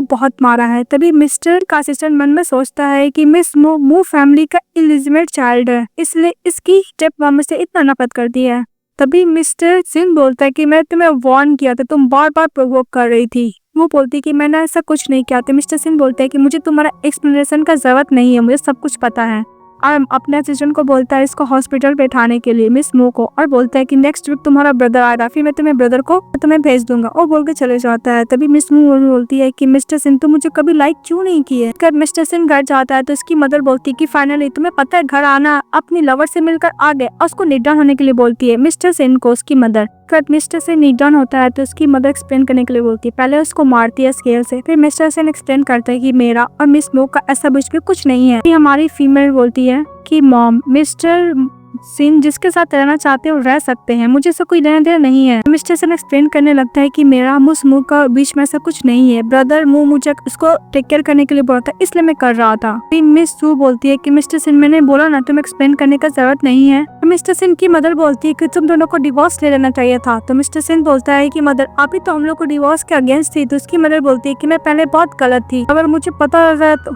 बहुत मारा है। तभी मिस्टर का असिस्टेंट मन में सोचता है कि मिस मू फैमिली का इलिजिमेट चाइल्ड है, इसलिए इसकी स्टेप मॉम से इतना नफरत करती है। तभी मिस्टर सिन बोलता है कि मैं तुम्हें वार्न किया था, तुम बार बार प्रोवोक कर रही थी। वो बोलती है कि मैंने ऐसा कुछ नहीं किया था। मिस्टर सिन बोलता है कि मुझे तुम्हारा एक्सप्लेनेशन का जरूरत नहीं है, मुझे सब कुछ पता है। और अपने असिस्टेंट को बोलता है इसको हॉस्पिटल बैठाने के लिए मिस मू को, और बोलता है कि नेक्स्ट वीक तुम्हारा ब्रदर आएगा, फिर मैं तुम्हें ब्रदर को तुम्हें भेज दूंगा। और बोल के चले जाता है। तभी मिस मू बोलती है कि मिस्टर सिन तुम मुझे कभी लाइक क्यों नहीं किए। मिस्टर सिन घर जाता है तो उसकी मदर बोलती है कि फाइनली तुम्हें पता है घर आना, अपनी लवर से मिलकर आ गए, और उसको नीट डाउन होने के लिए बोलती है मिस्टर सिन को उसकी मदर। मिस्टर से नीट डाउन होता है तो उसकी मदर एक्सप्लेन करने के लिए बोलती है, पहले उसको मारती है स्केल से। फिर मिस्टर सेन एक्सप्लेन करता है कि मेरा और मिस मू का ऐसा बीच में कुछ नहीं है। हमारी फीमेल बोलती है कि मॉम मिस्टर सिन जिसके साथ रहना चाहते हो रह सकते हैं, मुझे इससे कोई लेना देना नहीं है। मिस्टर सिन एक्सप्लेन करने लगता है कि मेरा मुस मू का बीच में ऐसा कुछ नहीं है, ब्रदर मू मुझे उसको टेक केयर करने के लिए बोला था, इसलिए मैं कर रहा था। फिर मिस सू बोलती है कि मिस्टर सिन मैंने बोला ना तुम्हें एक्सप्लेन करने का जरूरत नहीं है। मिस्टर सिन की मदर बोलती है कि तुम दोनों को डिवोर्स ले लेना चाहिए था। तो मिस्टर सिन बोलता है कि मदर अभी तो हम लोग को डिवोर्स के अगेंस्ट थी। तो उसकी मदर बोलती है कि मैं पहले बहुत गलत थी, अगर मुझे पता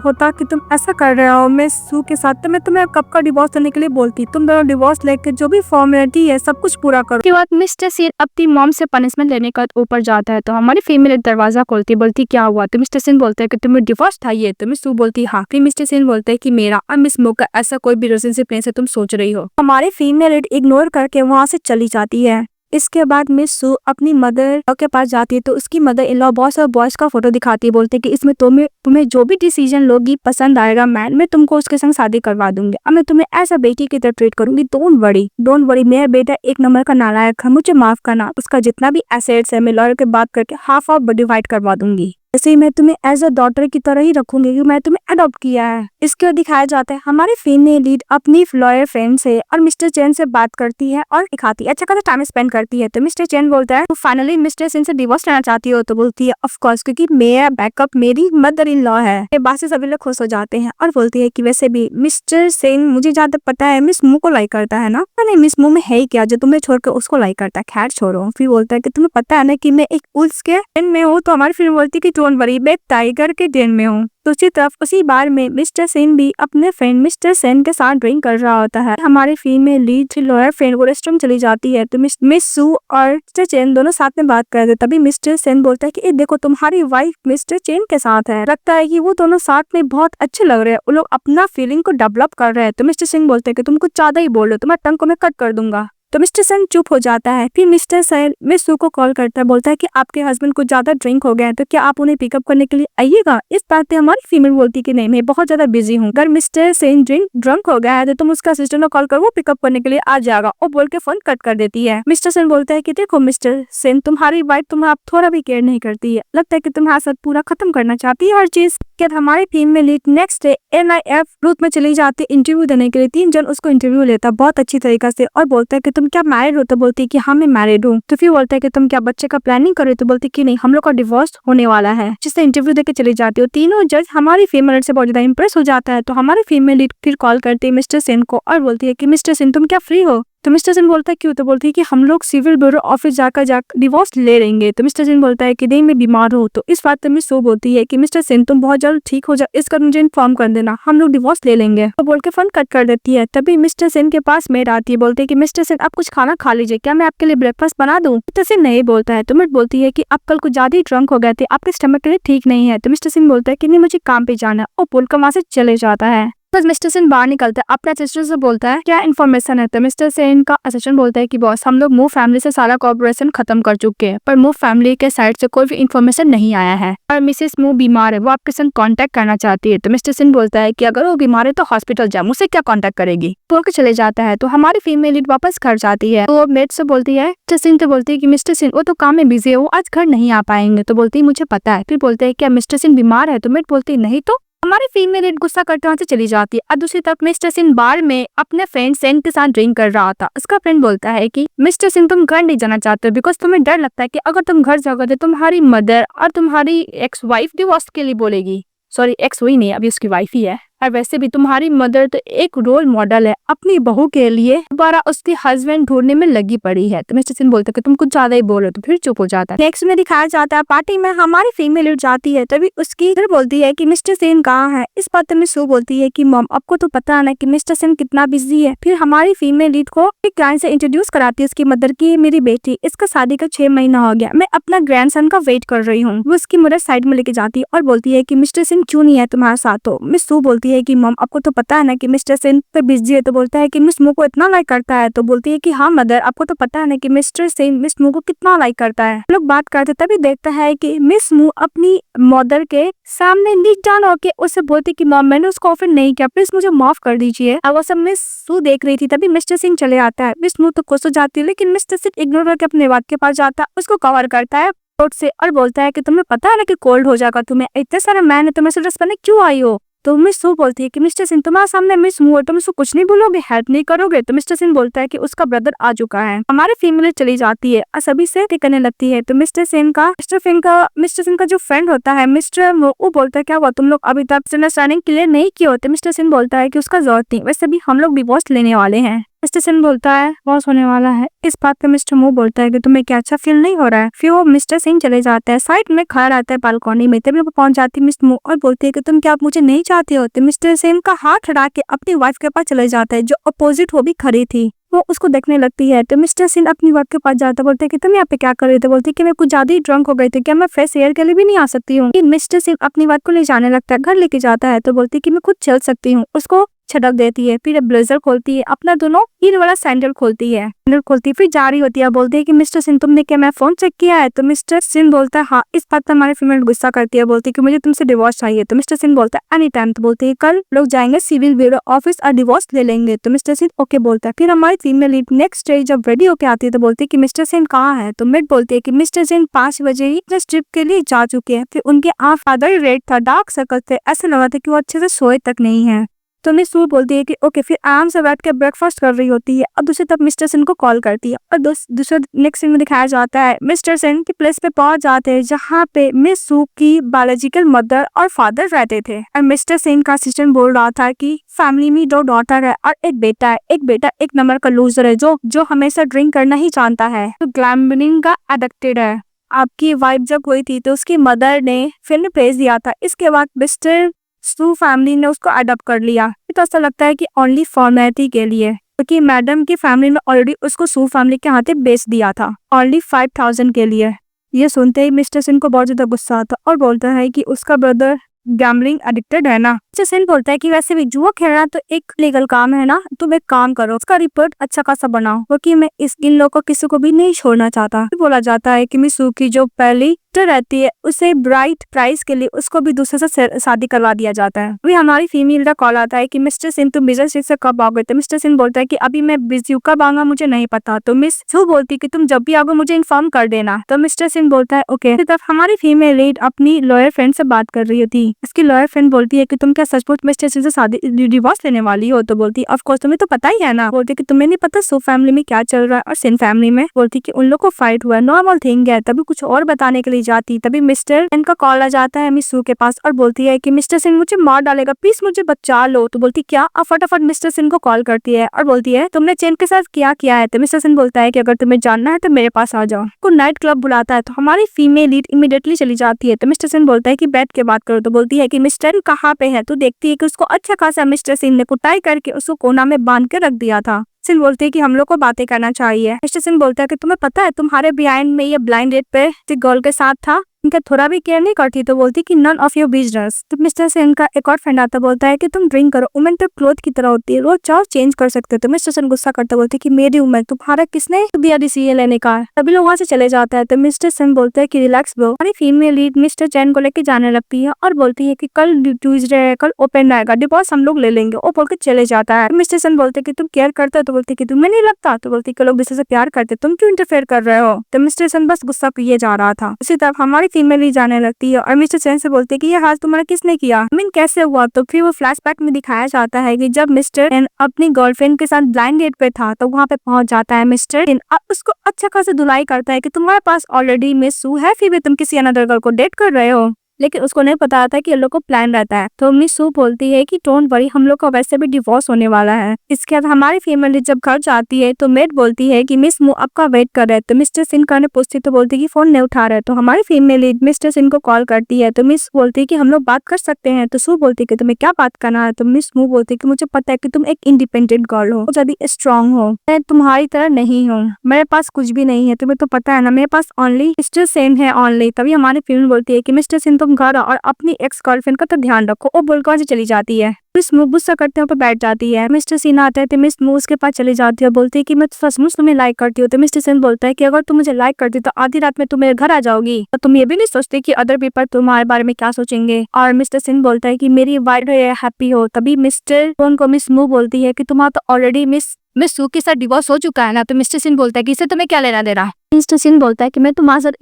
होता कि तुम ऐसा कर रहे हो मिस सू के साथ तो मैं तुम्हें कब का डिवोर्स लेने के लिए बोलती। तुम दोनों डिवोर्स लेकर जो भी फॉर्मेलिटी है सब कुछ पूरा करो। उसके बाद मिस्टर सिन अपनी मॉम से पनिशमेंट लेने का ऊपर जाता है। तो हमारी फीमेल दरवाजा खोलती बोलती क्या हुआ। तो मिस्टर सिन बोलता है कि तुम्हें डिवोर्स चाहिए। तो मिस सू बोलती हाँ। फिर मिस्टर सिन बोलता है कि मेरा और मिस मू का ऐसा कोई भी रिलेशनशिप नहीं से तुम सोच रही हो। हमारी फीमेल इग्नोर करके वहाँ से चली जाती है। इसके बाद मिस सू अपनी मदर के पास जाती है तो उसकी मदर इन लॉ बॉस और बॉयज का फोटो दिखाती है, बोलते कि इसमें तुम्हें जो भी डिसीजन लोगी पसंद आएगा मैं तुमको उसके संग शादी करवा दूंगी और मैं तुम्हें ऐसा बेटी की तरह ट्रीट करूंगी। डोंट वरी मेरा बेटा एक नंबर का नालायक है, मुझे माफ करना, उसका जितना भी एसेट्स है मैं लॉयर के बात करके हाफ ऑफ डिवाइड करवा दूंगी। ऐसे ही मैं तुम्हें एज अ डॉटर की तरह ही रखूंगी क्योंकि मैं तुम्हें अडॉप्ट किया है। इसके बाद दिखाया जाता है हमारी फीमेल लीड अपनी लॉयर फ्रेंड से और मिस्टर चेन से बात करती है और दिखाती है अच्छा खासा टाइम स्पेंड करती है। तो मिस्टर चेन बोलता है तो फाइनली मिस्टर सेन से डिवोर्स लेना चाहती हो। तो बोलती है ऑफ कोर्स, क्योंकि मेरा बैकअप मेरी मदर इन लॉ है। ये बात से सभी लोग खुश हो जाते हैं और बोलती है कि वैसे भी मिस्टर सेन मुझे जहाँ तक पता है मिस मू को लाइक करता है ना। नहीं, मिस मू में है ही क्या जो तुम्हें छोड़कर उसको लाइक करता है, खैर छोड़ो। फिर बोलता है कि तुम्हें पता है ना कि मैं एक उल्स के den में हूँ। तो हमारी फिल्म बोलती है कि डोंट वरी मैं टाइगर के den में हूँ। दूसरी तरफ उसी बार में मिस्टर सेन भी अपने फ्रेंड मिस्टर सेन के साथ ड्रिंक कर रहा होता है। हमारी फीमेल लीड लॉयर फ्रेंड वो रेस्टोरेंट चली जाती है तो मिस सू और मिस्टर चेन दोनों साथ में बात कर रहे थे। तभी मिस्टर सेन बोलता है कि देखो तुम्हारी वाइफ मिस्टर चेन के साथ है, लगता है कि वो दोनों साथ में बहुत अच्छे लग रहे हैं, वो लोग अपना फीलिंग को डेवलप कर रहे हैं। तो मिस्टर सिंह बोलते हैं कि तुम कुछ ज्यादा ही बोल रहे हो, तुम्हारे टंग को मैं कट कर दूंगा। तो मिस्टर सेन चुप हो जाता है। फिर मिस्टर सेन मिस सू को कॉल करता है, बोलता है कि आपके हस्बैंड को ज्यादा ड्रिंक हो गया है तो क्या आप उन्हें पिकअप करने के लिए आइएगा। इस बात पे हमारी फीमेल बोलती है कि नहीं मैं बहुत ज्यादा बिजी हूँ, अगर मिस्टर सेन ड्रंक हो गया है तो तुम उसका असिस्टेंट को कॉल कर वो पिकअप करने के लिए आ जाएगा। और बोल के फोन कट कर देती है। मिस्टर सेन बोलता है कि देखो मिस्टर सेन तुम्हारी वाइफ तुम्हें आप थोड़ा भी केयर नहीं करती है, लगता है कि तुम्हारे साथ पूरा खत्म करना चाहती है हर चीज। इसके बाद हमारी टीम में lead next day NIF route में चली जाती है इंटरव्यू देने के लिए। 3 जन उसको इंटरव्यू लेता बहुत अच्छी तरीके से और बोलता है कि तुम क्या मैरिड हो, तो बोलती है कि हाँ मैं मैरिड हूँ। तो फिर बोलता है कि तुम क्या बच्चे का प्लानिंग करे, तो बोलती है कि नहीं हम लोग का डिवोर्स होने वाला है। जिससे इंटरव्यू देके चली जाती है। तीनों जज हमारी फीमेल से बहुत ज्यादा इंप्रेस हो जाता है। तो हमारी फीमेल लीड फिर कॉल करती है मिस्टर सेन को और बोलती है कि मिस्टर सेन तुम क्या फ्री हो। तो मिस्टर सेन बोलता है क्यों, तो बोलती है कि हम लोग सिविल ब्यूरो ऑफिस जाकर डिवोर्स ले लेंगे। तो मिस्टर सेन बोलता है कि नहीं मैं बीमार हूँ। तो इस बात पे मिस सो बोलती है कि मिस्टर सेन तुम बहुत जल्द ठीक हो जाओ, इसका मुझे इन्फॉर्म कर देना, हम लोग डिवोर्स ले लेंगे। तो बोल के फोन कट कर देती है। तभी मिस्टर सेन के पास मेड आती है, बोलती है कि मिस्टर सेन आप कुछ खाना खा लीजिए, क्या मैं आपके लिए ब्रेकफास्ट बना दूं। मिस्टर सेन नहीं बोलता है। तो मेड बोलती है कि आप कल कुछ ज्यादा ही ड्रंक हो गए थे, आपके स्टमक के लिए ठीक नहीं है। तो मिस्टर सेन बोलता है कि नहीं मुझे काम पे जाना है और बोलकर वहां से चले जाता है। बस मिस्टर सेन बाहर निकलता है, अपने असिस्टेंट से बोलता है क्या इन्फॉर्मेशन है। तो मिस्टर सेन का असिस्टेंट बोलता है कि बॉस हम लोग मूव फैमिली से सारा कॉर्पोरेशन खत्म कर चुके हैं, पर मूव फैमिली के साइड से कोई भी इन्फॉर्मेशन नहीं आया है और मिसेस मूव बीमार है, वो आपके साथ कांटेक्ट करना चाहती है। तो मिस्टर सेन बोलता है कि अगर वो बीमार है तो हॉस्पिटल जा, मुझसे क्या कांटेक्ट करेगी। बोल के चले जाता है। तो हमारी फीमेल लीड वापस घर जाती है। तो मेड से बोलती है मिस्टर सेन, तो बोलती है कि मिस्टर सेन वो तो काम में बिजी है, वो आज घर नहीं आ पाएंगे। तो बोलती है मुझे पता है। फिर बोलते है क्या मिस्टर सेन बीमार है। तो मेड बोलती है नहीं। तो हमारी फीमेल लीड गुस्सा करते वहां से चली जाती है। और दूसरी तरफ मिस्टर सिंह बार में अपने फ्रेंड सेन के साथ ड्रिंक कर रहा था। उसका फ्रेंड बोलता है कि मिस्टर सिंह तुम घर नहीं जाना चाहते हो बिकॉज तुम्हें डर लगता है कि अगर तुम घर जाओगे तो तुम्हारी मदर और तुम्हारी एक्स वाइफ डिवोर्स के लिए बोलेगी। सॉरी एक्स हुई नहीं, अभी उसकी वाइफ ही है। और वैसे भी तुम्हारी मदर तो एक रोल मॉडल है, अपनी बहू के लिए दोबारा उसके हस्बैंड ढूंढने में लगी पड़ी है। तो मिस्टर सिंह बोलते हैं कि तुम कुछ ज्यादा ही बोल रहे हो। तो फिर चुप हो जाता है। नेक्स्ट में दिखाया जाता है पार्टी में हमारी फीमेल लीड जाती है। तभी उसकी घर बोलती है कि मिस्टर सेन कहाँ है। इस बात में सू बोलती है कि मॉम आपको तो पता है ना कि मिस्टर सेन कितना बिजी है। फिर हमारी फीमेल लीड को एक क्लाइंट से इंट्रोड्यूस कराती है उसकी मदर की, मेरी बेटी, इसका शादी का 6 महीना हो गया, मैं अपना ग्रैंडसन का वेट कर रही हूँ। वो उसकी मदर साइड में लेके जाती है और बोलती है कि मिस्टर सेन क्यों नहीं है तुम्हारे साथ। तो मिस सू बोलती है कि मॉम आपको तो पता है ना कि मिस्टर सेन पे बिजी है। तो बोलता है कि मिस मू को इतना लाइक करता है। तो बोलती है कि हाँ मदर आपको तो पता है ना कि मिस्टर सेन मिस मू को कितना लाइक करता है। लोग बात करते तभी देखता है कि मिस मू अपनी मदर के सामने नीच डाउन होके उससे बोलती कि मॉम मैंने उसको ऑफर नहीं किया, प्लीज मुझे माफ कर दीजिए। अब वो सब मिस सू देख रही थी। तभी मिस्टर सिंह चले आता है। मिस मू तो खुश हो जाती है लेकिन मिस्टर सिंह इग्नोर करके अपने बात के पास जाता है, उसको कवर करता है से और बोलता है कि तुम्हें पता है ना कि कोल्ड हो जाएगा, तुम्हें इतने सारे मैन है, तुम्हें ड्रेस पहने क्यों आई हो। तो मिस सू बोलती है कि मिस्टर सिंह तुम्हारे सामने मिस मू है, तुम उसको कुछ नहीं बोलोगे, हेल्प नहीं करोगे। तो मिस्टर सिंह बोलता है कि उसका ब्रदर आ चुका है। हमारी फीमेल चली जाती है और सभी से करने लगती है। तो मिस्टर सिंह का जो फ्रेंड होता है मिस्टर वो बोलता है क्या हुआ तुम लोग अभी तक अंडरस्टैंडिंग क्लियर नहीं किए होते। मिस्टर सिंह बोलता है कि उसका जरूरत नहीं, वैसे भी हम लोग डिवोर्स लेने वाले हैं। मिस्टर सिंह बोलता है बॉस होने वाला है। इस बात पे मिस्टर मू बोलता है कि तुम्हें क्या अच्छा फील नहीं हो रहा है। फिर वो मिस्टर सिंह चले जाता है, साइड में खड़ा रहता है बालकनी में। तभी वो पहुंच जाती है मिस्टर मू और बोलती है कि तुम क्या मुझे नहीं चाहते हो। तो मिस्टर सिंह का हाथ हटा के अपनी वाइफ के पास चले जाता है जो अपोजिट वो भी खड़ी थी। वो उसको देखने लगती है। तो मिस्टर सिंह अपनी वाइफ के पास जाता, बोलते हैं कि तुम यहाँ पे क्या कर रहे थे। बोलती है कि मैं कुछ ज्यादा ही ड्रंक हो गई थी, क्या मैं फ्रेश एयर के लिए भी नहीं आ सकती हूँ। मिस्टर सिंह अपनी वाइफ को ले जाने लगता है, घर लेके जाता है। तो बोलती है कि मैं खुद चल सकती हूँ, उसको छटक देती है। फिर ब्लेजर खोलती है, अपना दोनों हील वाला सैंडल खोलती है, फिर जा रही होती है। बोलती है कि मिस्टर सिंह तुमने क्या मैं फोन चेक किया है। तो मिस्टर सिंह बोलता है हाँ। इस बात पर हमारी फीमेल गुस्सा करती है, बोलती है कि मुझे तुमसे डिवोर्स चाहिए। तो मिस्टर सिंह बोलता है एनी टाइम। तो बोलती है कल लोग जाएंगे सिविल ब्यूरो ऑफिस और डिवोर्स ले लेंगे। तो मिस्टर सिंह ओके बोलता है। फिर हमारी फीमेल लीड नेक्स्ट डे जब रेडी होके आती है तो बोलती है कि मिस्टर सिंह कहाँ है। तो मिड बोलती है कि मिस्टर सिंह 5 बजे ही ट्रिप के लिए जा चुके हैं। फिर उनके आंख फादर रेड था, डार्क सर्कल थे, ऐसा लगा था कि वो अच्छे से सोए तक नहीं है। तो मिस सू बोलती है कि ओके। फिर आराम से बैठ के ब्रेकफास्ट कर रही होती है और दूसरी तरफ मिस्टर सिंह को कॉल करती है। और दूसरे नेक्स्ट सीन में दिखाया जाता है मिस्टर सिंह की प्लेस पे पहुंच जाते हैं जहाँ पे मिस सू की बायोलॉजिकल मदर और फादर रहते थे। और मिस्टर सिंह का असिस्टेंट बोल रहा था कि फैमिली में 2 डॉटर है और एक बेटा है। एक बेटा 1 नंबर का लूजर है जो हमेशा ड्रिंक करना ही जानता है, तो ग्लैम्बलिंग का एडिक्टेड है। आपकी वाइफ जब हुई थी तो उसकी मदर ने फिल्म भेज दिया था। इसके बाद मिस्टर सू फैमिली ने उसको अडॉप्ट कर लिया। तो ऐसा लगता है कि ओनली फॉर्मेलिटी के लिए, क्योंकि मैडम की फैमिली ने ऑलरेडी उसको सू फैमिली के हाथे बेच दिया था ओनली 5000 के लिए। ये सुनते ही मिस्टर सिंह को बहुत ज्यादा गुस्सा आता और बोलता है कि उसका ब्रदर गैम्बलिंग एडिक्टेड है ना। मिस्टर सिंह बोलता है कि वैसे भी जुआ खेलना तो एक लीगल काम है ना, तुम एक काम करो उसका रिपोर्ट अच्छा खासा बनाओ, क्योंकि मैं इन लोगों को किसी को भी नहीं छोड़ना चाहता। बोला जाता है कि मिस सू की जो पहली रहती है उसे ब्राइट प्राइस के लिए उसको भी दूसरे से शादी करवा दिया जाता है। अभी हमारी फीमेल का कॉल आता है कि मिस्टर सिंह तुम मिस्टर सिंह से कब आओगे। तो मिस्टर सिंह बोलता है कि अभी मैं बिजी हूँ, कब आऊंगा मुझे नहीं पता। तो मिस सू बोलती है कि तुम जब भी आओगे मुझे इन्फॉर्म कर देना। तो मिस्टर सिंह बोलता है ओके। तब हमारी फीमेल लीड अपनी लॉयर फ्रेंड से बात कर रही होती। इसकी लॉयर फ्रेंड बोलती है कि तुम क्या सचमुच मिस्टर सिंह से शादी डिवोर्स लेने वाली हो। तो बोलती ऑफ कोर्स तुम्हें तो पता ही है ना। बोलती कि तुम्हें नहीं पता सू फैमिली में क्या चल रहा है और सिंह फैमिली में। बोलती कि उन लोग को फाइट हुआ है, नॉर्मल थिंग है। तभी कुछ और बताने के लिए जाती तभी मिस्टर इनका कॉल आ जाता है मिस सू के पास और बोलती है कि मिस्टर सिंह मुझे मार डालेगा, प्लीज मुझे बचा लो। तो बोलती क्या। अब फटाफट मिस्टर सिंह को कॉल करती है और बोलती है तुमने चेन के साथ क्या किया है। तो मिस्टर सिंह बोलता है कि अगर तुम्हें जानना है तो मेरे पास आ जाओ। को नाइट क्लब बुलाता है तो हमारी फीमेल लीड इमीडिएटली चली जाती है। तो मिस्टर सिंह बोलता है कि बैठ के बात करो। तो बोलती है कि मिस्टर कहाँ पे है। तो देखती है कि उसको अच्छा खासा मिस्टर सिंह ने कुटाई करके उसको कोना में बांध के रख दिया था। सिंह बोलते हैं कि हम लोग को बातें करना चाहिए। मिस्टर सिंह बोलता है कि तुम्हें पता है तुम्हारे बिहाइंड में ये ब्लाइंड डेट पे गर्ल के साथ था, इनका थोड़ा भी केयर नहीं करती। तो बोलती कि नन ऑफ योर बिजनेस। तो मिस्टर सिंह का एक और फ्रेंड आता बोलता है कि तुम ड्रिंक करो, वुमेन तो क्लोथ की तरह होती है, रोज चाहो चेंज कर सकते हो। तो मिस्टर सिंह गुस्सा करते बोलते कि मेरी उम्र तुम्हारा किसने दिया डिसीजन लेने का। तभी लोग वहाँ से चले जाता है। तो मिस्टर सिंह बोलते हैं कि रिलैक्स ब्रो। हमारी फीमेल लीड मिस्टर चैन को लेके जाने लगती है और बोलती है कि कल ट्यूजडे है, कल ओपन रहेगा, डिवोर्स हम लोग ले लेंगे। वो बोल के चले जाता है। मिस्टर सिंह बोलते कि तुम केयर करते हो। तो बोलती कि तुम्हें नहीं लगता। तो बोलती कि लोग दूसरे से प्यार करते, तुम क्यों इंटरफेयर कर रहे हो। तो मिस्टर सिंह बस गुस्सा किए जा रहा था। उसी तरफ हमारी फीमेल लीड जाने लगती है और मिस्टर सेन से बोलते हैं कि ये हाल तुम्हारा किसने किया, कैसे हुआ। तो फिर वो फ्लैशबैक में दिखाया जाता है कि जब मिस्टर सेन अपनी गर्लफ्रेंड के साथ ब्लाइंड डेट पे था तो वहाँ पे पहुंच जाता है मिस्टर सेन और उसको अच्छा खासा धुलाई करता है कि तुम्हारे पास ऑलरेडी मिस सू है, फिर भी तुम किसी अनदर गर्ल को डेट कर रहे हो। लेकिन उसको नहीं पता था कि ये लोग को प्लान रहता है। तो मिस सू बोलती है कि डोंट वरी, हम लोग का वैसे भी डिवोर्स होने वाला है। इसके बाद हमारी फैमिली जब घर जाती है तो मेड बोलती है कि मिस मू आपका वेट कर रहे हैं। तो मिस्टर सिंह का ने पूछती तो बोलती कि फोन नहीं उठा रहे। तो हमारी फैमिली मिस्टर सिंह को कॉल करती है। तो मिस बोलती है कि हम लोग बात कर सकते हैं। तो सू बोलती है कि तुम्हें क्या बात करना है। तो मिस मू बोलती है कि मुझे पता है कि तुम एक इंडिपेंडेंट गर्ल हो, ज्यादा स्ट्रांग हो, मैं तुम्हारी तरह नहीं हूँ, मेरे पास कुछ भी नहीं है, तुम्हें तो पता है ना, मेरे पास ओनली मिस्टर सेन है ओनली। तभी हमारी फीमेल बोलती है कि मिस्टर सिंह तुम घर और अपनी एक्स गर्लफ्रेंड का तो ध्यान रखो। वो बोलकर से चली जाती है। मिस मू गुस्सा करते हैं बैठ जाती है। मिस्टर सिंह आते हैं तो मिस मू उसके पास चली जाती है, बोलती है कि मैं सचमुच तुम्हें लाइक करती हूँ। तो मिस्टर सिंह बोलता है कि अगर तुम मुझे लाइक करती तो आधी रात में तुम मेरे घर आ जाओगी, तो तुम ये भी नहीं सोचती कि अदर पीपल तुम्हारे बारे में क्या सोचेंगे। और मिस्टर सिंह बोलता है कि मेरी वाइफ हैप्पी हो। तभी मिस्टर को मिस मू बोलती है कि तुम्हारा तो ऑलरेडी मिस सू के साथ डिवोर्स हो चुका है ना। तो मिस्टर सिंह बोलता है कि इससे तुम्हें क्या लेना दे रहा। मिस्टर सिंह बोलता है कि मैं तुम्हारे साथ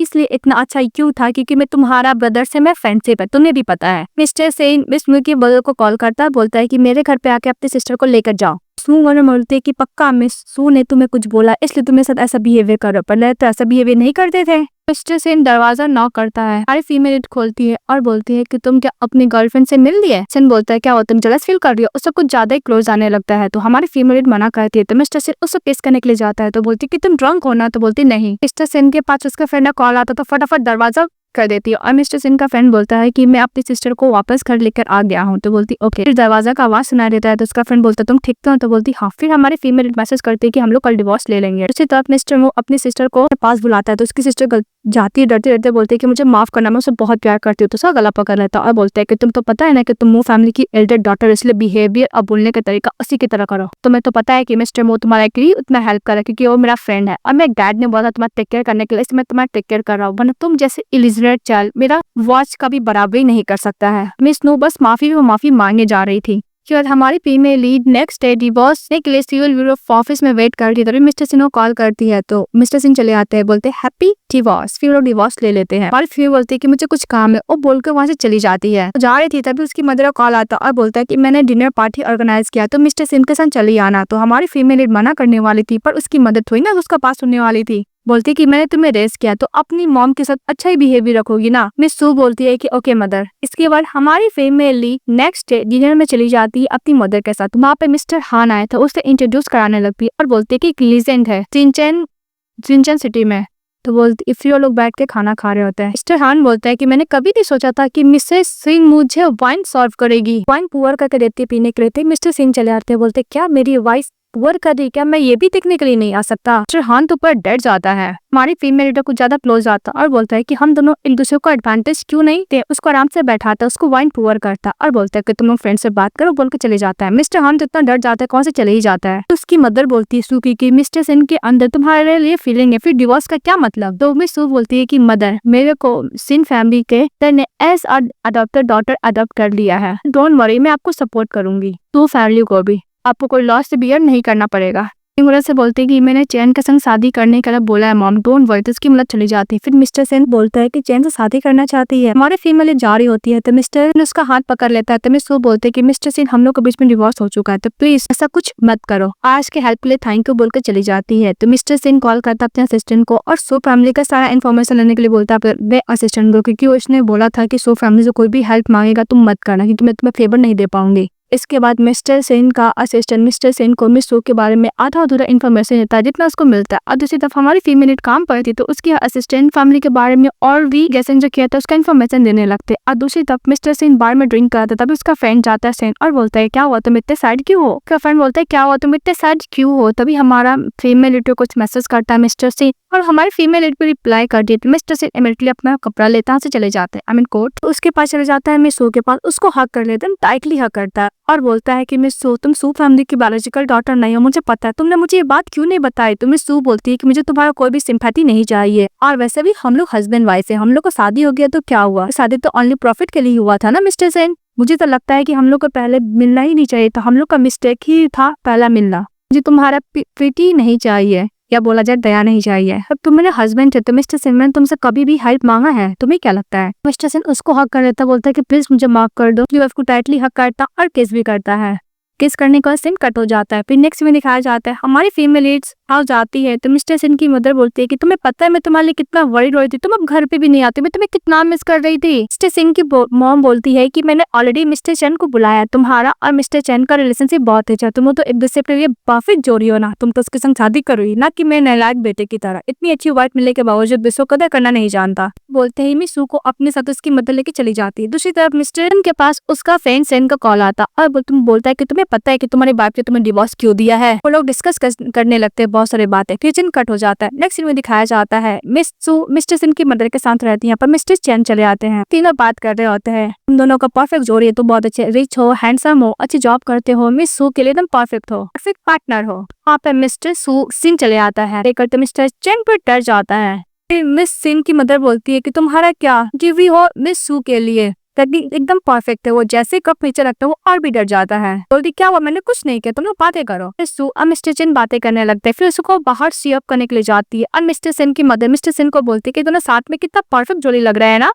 इसलिए इतना अच्छा क्यों था क्योंकि मैं तुम्हारा ब्रदर से मैं फ्रेंडशिप है, तुम्हें भी पता है। मिस्टर सिंह मिस मू के ब्रदर को कॉल करता है, बोलता है कि मेरे घर पे आके अपनी सिस्टर को लेकर जाओ। सू बोलते कि पक्का मिस सू ने तुम्हें कुछ बोला इसलिए तुम्हें साथ ऐसा बिहेवियर करो, पहले तो ऐसा बिहेवियर नहीं करते थे। मिस्टर सिंह दरवाजा नॉक करता है। हमारी फीमेल खोलती है और बोलती है कि तुम क्या अपनी गर्लफ्रेंड से मिल लिए। सिंह बोलता है क्या हो तुम जेलस फील कर रही हो, उससे कुछ ज्यादा ही क्लोज आने लगता है। तो हमारी फीमेल मना करती है। तो मिस्टर सिंह उसको किस करने के लिए जाता है। तो बोलती कि तुम ड्रंक हो ना। तो बोलती नहीं। मिस्टर सिंह के पास उसका फ्रेंड का कॉल आता तो फटाफट दरवाजा कर देती है और मिस्टर सिंह का फ्रेंड बोलता है कि मैं अपनी सिस्टर को वापस घर लेकर आ गया हूँ। तो बोलती ओके। फिर दरवाजा का आवाज सुना देता है तो उसका फ्रेंड बोलता है तुम ठीक तो। तो बोलती हाँ। फिर हमारी फीमेल मैसेज करती है कि हम लोग कल डिवोर्स ले लेंगे। उसी तरफ मिस्टर वो अपनी सिस्टर को पास बुलाता है तो उसकी सिस्टर जाती है डरते डरते बोलती है कि मुझे माफ करना, मैं उसे बहुत प्यार करती हूँ। तो उसका गला पकड़ लेता है और बोलता है कि तुम तो पता है ना कि तुम मू फैमिली की एल्डर डॉटर, इसलिए बिहेवियर और बोलने का तरीका उसी की तरह करो। तुम्हें तो पता है कि मिस्टर मू तुम्हारा के लिए उतना हेल्प कर रहा है क्योंकि वो मेरा फ्रेंड है और मेरे डैड ने बोला तुम्हारा टेक केयर करने के लिए, इसलिए मैं तुम्हारा टेक केयर कर रहा हूँ, वरना तुम जैसे इलिजिनेट चाइल्ड मेरा वॉच का भी बराबरी नहीं कर सकता है। मिस नू बस माफी मांगने जा रही थी। उसके बाद हमारी female lead next day divorce के लिए सिविल ब्यूरो ऑफिस में वेट करती है। तभी मिस्टर सिंह को कॉल करती है तो मिस्टर सिंह चले आते हैं, बोलते हैप्पी डिवोर्स। फिर वो डिवोर्स ले लेते हैं। हमारी फीमेल बोलती है कि मुझे कुछ काम है, वो बोलकर वहां से चली जाती है। तो जा रही थी तभी उसकी मदर का कॉल आता और बोलता है कि मैंने डिनर पार्टी ऑर्गेनाइज किया तो मिस्टर सिंह के साथ चली आना। तो हमारी फीमेल लीड मना करने वाली थी पर उसकी मदर थोड़ी ना उसका पास सुनने वाली थी। बोलती कि मैंने तुम्हें रेस्ट किया तो अपनी मॉम के साथ अच्छा ही बिहेवियर रखोगी ना। मिस सू बोलती है कि ओके मदर। इसके बाद हमारी फैमिली नेक्स्ट डे डिनर में चली जाती है अपनी मदर के साथ। वहाँ पे मिस्टर हान आए थे, उसे इंट्रोड्यूस कराने लगती है और बोलती है कि एक लीजेंड है जिनचन सिटी में। तो बोलती फिर वो लोग बैठ के खाना खा रहे होते हैं। मिस्टर हान बोलता है कि मैंने कभी नहीं सोचा था कि मिसेस सिंह मुझे वाइन सर्व करेगी, वाइन पुअर करके देती पीने के लिए। मिस्टर सिंह चले आते हैं, बोलते क्या मेरी वाइफ पुअर कर रही, क्या मैं ये भी देखने के लिए नहीं आ सकता? मिस्टर हान तो ऊपर डर जाता है, हमारी फीमेल लीडर कुछ ज्यादा क्लोज आता और बोलता है कि हम दोनों एक दूसरे को एडवांटेज क्यों नहीं दे। उसको आराम से बैठाता, उसको वाइन पुअर करता और बोलता है कि तुम लोग फ्रेंड से बात करो, बोल के चले जाता है। मिस्टर हान तो इतना डर जाता है, कौन से चले ही जाता है। तो उसकी मदर बोलती है सू की मिस्टर सेन के अंदर तुम्हारे लिए फीलिंग है, फिर डिवोर्स का क्या मतलब? तो मिस सू बोलती है कि मदर, मेरे को सिन फैमिली के ने एज अडॉप्टेड डॉटर अडॉप्ट कर लिया है, डोंट वरी, मैं आपको सपोर्ट करूंगी। तो फैमिली को भी आपको कोई लॉस से बियर नहीं करना पड़ेगा। मुरत से बोलते हैं कि मैंने चैन के संग शादी करने के लिए बोला है मॉम, डोंट वरी। तो उसकी मुरत चली जाती है। फिर मिस्टर सेन बोलता है कि चैन से शादी करना चाहती है, हमारे फीमेल जा रही होती है। तो मिस्टर सेन उसका हाथ पकड़ लेता है। तो मिस सू बोलते हैं कि मिस्टर सेन, हम लोग के बीच में डिवोर्स हो चुका है, तो प्लीज ऐसा कुछ मत करो। आज के हेल्प के लिए थैंक यू बोल के चली जाती है। तो मिस्टर सेन कॉल करता है अपने असिस्टेंट को और सू फैमिली का सारा इन्फॉर्मेशन लेने के लिए बोलता है वे असिस्टेंट को, क्योंकि उसने बोला था कि सू फैमिली से कोई भी हेल्प मांगेगा तुम मत करना, क्योंकि मैं तुम्हें फेवर नहीं दे पाऊंगी। इसके बाद मिस्टर सेन का असिस्टेंट मिस्टर सेन को मिस सू के बारे में आधा अधूरा इन्फॉर्मेशन देता है जितना उसको मिलता है। और दूसरी तरफ हमारी फीमेल लीड काम पर थी, तो उसकी असिस्टेंट फैमिली के बारे में और भी गैसन जो किया था उसका इन्फॉर्मेशन देने लगते। और दूसरी तरफ मिस्टर सेन बार में ड्रिंक करता, तभी उसका फ्रेंड जाता है सेन और बोलता है क्या हुआ तुम इतने सैड क्यों हो? उसका फ्रेंड बोलता है क्या हुआ तुम इतने सैड क्यों हो? तभी हमारा फीमेल लीड को कुछ मैसेज करता है मिस्टर सेन और हमारी फीमेल लीड पे रिप्लाई कर दी। मिस्टर सेन इमीडिएटली अपना कपड़ा लेता से चले जाते हैं, आई मीन कोट। तो उसके पास चले जाता है मिस सू के पास, उसको हक कर लेता है, टाइटली हक करता है और बोलता है कि मिस सू, तुम सू फैमिली की बायोलॉजिकल डॉटर नहीं हो, मुझे पता है, तुमने मुझे ये बात क्यों नहीं बताई? तो मिस सू बोलती है कि मुझे तुम्हारा कोई भी सिंपैथी नहीं चाहिए, और वैसे भी हम लोग हस्बैंड वाइफ है, हम लोग को शादी हो गया तो क्या हुआ? शादी तो ओनली प्रॉफिट के लिए हुआ था ना मिस्टर सेन। मुझे तो लगता है कि हम लोग को पहले मिलना ही नहीं चाहिए था, हम लोग का मिस्टेक ही था पहला मिलना। मुझे तुम्हारा पिटी नहीं चाहिए, या बोला जाए दया नहीं चाहिए। अब तुम मेरे हस्बैंड है, तो मिस्टर सेन मैंने तुमसे कभी भी हेल्प मांगा है? तुम्हें क्या लगता है? मिस्टर सेन उसको हक कर लेता, बोलता है कि प्लीज मुझे माफ कर दो। उसको टाइटली हक करता और किस भी करता है। किस करने का सीन कट हो जाता है। फिर नेक्स्ट में दिखाया जाता है हमारी फीमेल लीड्स हाउस जाती है, तो मिस्टर सेन की मदर बोलती है कि तुम्हें पता है मैं तुम्हारे लिए कितना वरीड रही थी, तुम अब घर पे भी नहीं आती, मैं तुम्हें कितना मिस कर रही थी। मिस्टर सेन की मॉम बोलती है कि मैंने ऑलरेडी मिस्टर चैन को बुलाया, तुम्हारा और मिस्टर चैन का रिलेशनशिप बहुत अच्छा, तुम तो एक दूसरे के लिए परफेक्ट जोड़ी हो ना, तुम तो उसके संग शादी करोगी ना कि मैं नालायक बेटे की तरह इतनी अच्छी वाइफ मिलने के बावजूद विश्व कदर करना नहीं जानता। बोलते ही मिस सू को अपने साथ उसकी मदर लेके चली जाती है। दूसरी तरफ मिस्टर के पास उसका फ्रेंड सेन का कॉल आता और तुम बोलता है कि तुम्हें पता है कि तुम्हारे बाप ने तुम्हें डिवोर्स क्यों दिया है। वो लोग डिस्कस करने लगते हैं बहुत सारी बातें। किचन कट हो जाता है। नेक्स्ट सीन में दिखाया जाता है मिस सू मिस्टर सेन की मदर के साथ रहती है, पर मिस्टर चैन चले आते हैं। तीनों बात कर रहे होते हैं, तुम दोनों का परफेक्ट जोड़ी है, तो बहुत अच्छे रिच हो, हैंडसम हो, अच्छी जॉब करते हो, मिस सू के लिए एकदम परफेक्ट हो, परफेक्ट पार्टनर हो। वहाँ पे मिस्टर सू सीन चले आता है, तो मिस्टर चैन पर डर जाता है। मिस सिन की मदर बोलती है कि तुम्हारा क्या गिवी हो मिस सू के लिए, एकदम परफेक्ट है, वो जैसे कप नीचे रखता है वो और भी डर जाता है। बोलती क्या हुआ, मैंने कुछ नहीं किया, तुम लोग बातें करो। सू और मिस्टर सेन बातें करने लगते हैं। फिर उसको बाहर सी अप करने के लिए जाती है और मिस्टर सेन की मदर मिस्टर सेन को बोलती है कि दोनों साथ में कितना परफेक्ट जोड़ी लग रहा है ना।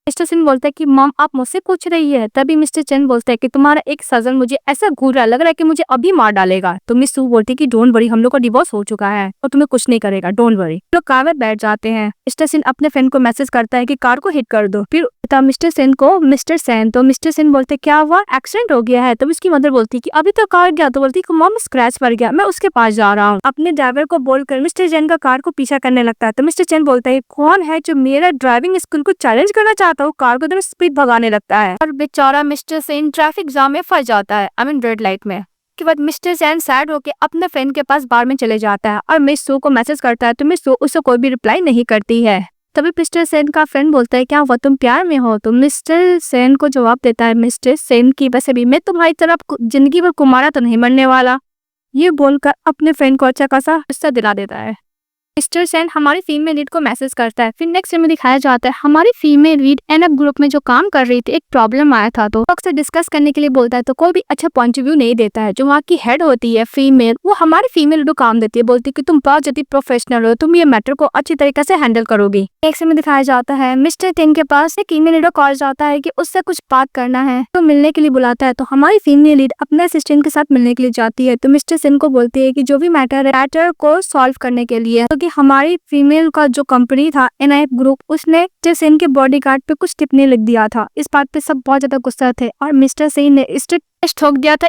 मिस्टर सेन बोलता है कि मॉम आप मुझसे पूछ रही है। तभी मिस्टर चैन बोलता है कि तुम्हारा एक सजन मुझे ऐसा घूर रहा लग रहा है कि मुझे अभी मार डालेगा। तो मिस सू बोलती है कि डोंट वरी, हम लोग का डिवोर्स हो चुका है और तुम्हें कुछ नहीं करेगा, डोंट वरी। लोग कार में बैठ जाते हैं। मिस्टर सेन अपने फ्रेंड को मैसेज करता है कि कार को हिट कर दो। फिर मिस्टर सेन को मिस्टर सेन बोलते क्या हुआ, एक्सीडेंट हो गया है। तो उसकी मदर बोलती कि अभी तो कार गया। तो बोलती कि मॉम स्क्रैच पड़ गया, मैं उसके पास जा रहा हूँ। अपने ड्राइवर को बोलकर मिस्टर चैन का कार को पीछा करने लगता है। तो मिस्टर चैन बोलता है कौन है जो मेरा ड्राइविंग स्कूल को चैलेंज करना चाहता हूँ, कार को स्पीड भगाने लगता है और बेचारा मिस्टर सेन ट्रैफिक जाम में फंस जाता है, आई मीन रेड लाइट में। के बाद मिस्टर सेन सैड होकर अपने फ्रेंड के पास बार में चले जाता है और मिस सू को मैसेज करता है। तो मिस सू उसे कोई भी रिप्लाई नहीं करती है। तभी मिस्टर सेन का फ्रेंड बोलता है क्या हुआ, तुम प्यार में हो? तो मिस्टर सेन को जवाब देता है मिस्टर सेन की वैसे भी मैं तुम्हारी तरफ जिंदगी भर कुमारा तो नहीं मरने वाला। ये बोलकर अपने फ्रेंड को अच्छा खासा गुस्सा दिला देता है। मिस्टर सेन हमारी फीमेल लीड को मैसेज करता है। फिर नेक्स्ट में दिखाया जाता है हमारी फीमेल लीड एनअप ग्रुप में जो काम कर रही थी, एक प्रॉब्लम आया था तो अक्सर डिस्कस करने के लिए बोलता है, तो कोई भी अच्छा पॉइंट ऑफ व्यू नहीं देता है। जो वहाँ की हेड होती है फीमेल, वो हमारी फीमेल लीड को काम देती है, बोलती है कि तुम बहुत ज्यादा प्रोफेशनल हो, तुम ये मैटर को अच्छी तरीके से हैंडल करोगी। नेक्स्ट में दिखाया जाता है मिस्टर टेन के पास एक फीमेल लीड कॉल जाता है कि उससे कुछ बात करना है, तो मिलने के लिए बुलाता है। तो हमारी फीमेल लीड अपने असिस्टेंट के साथ मिलने के लिए जाती है। तो मिस्टर सेन को बोलती है कि जो भी मैटर को सॉल्व करने के लिए, क्योंकि हमारी फीमेल का जो कंपनी था एनआईएफ ग्रुप, उसने मिस्टर सेन के बॉडीगार्ड पे कुछ टिप्पणी लिख दिया था। इस बात पे सब बहुत ज्यादा गुस्सा थे और मिस्टर सेन ने स्ट्रिक्ट ठोक दिया था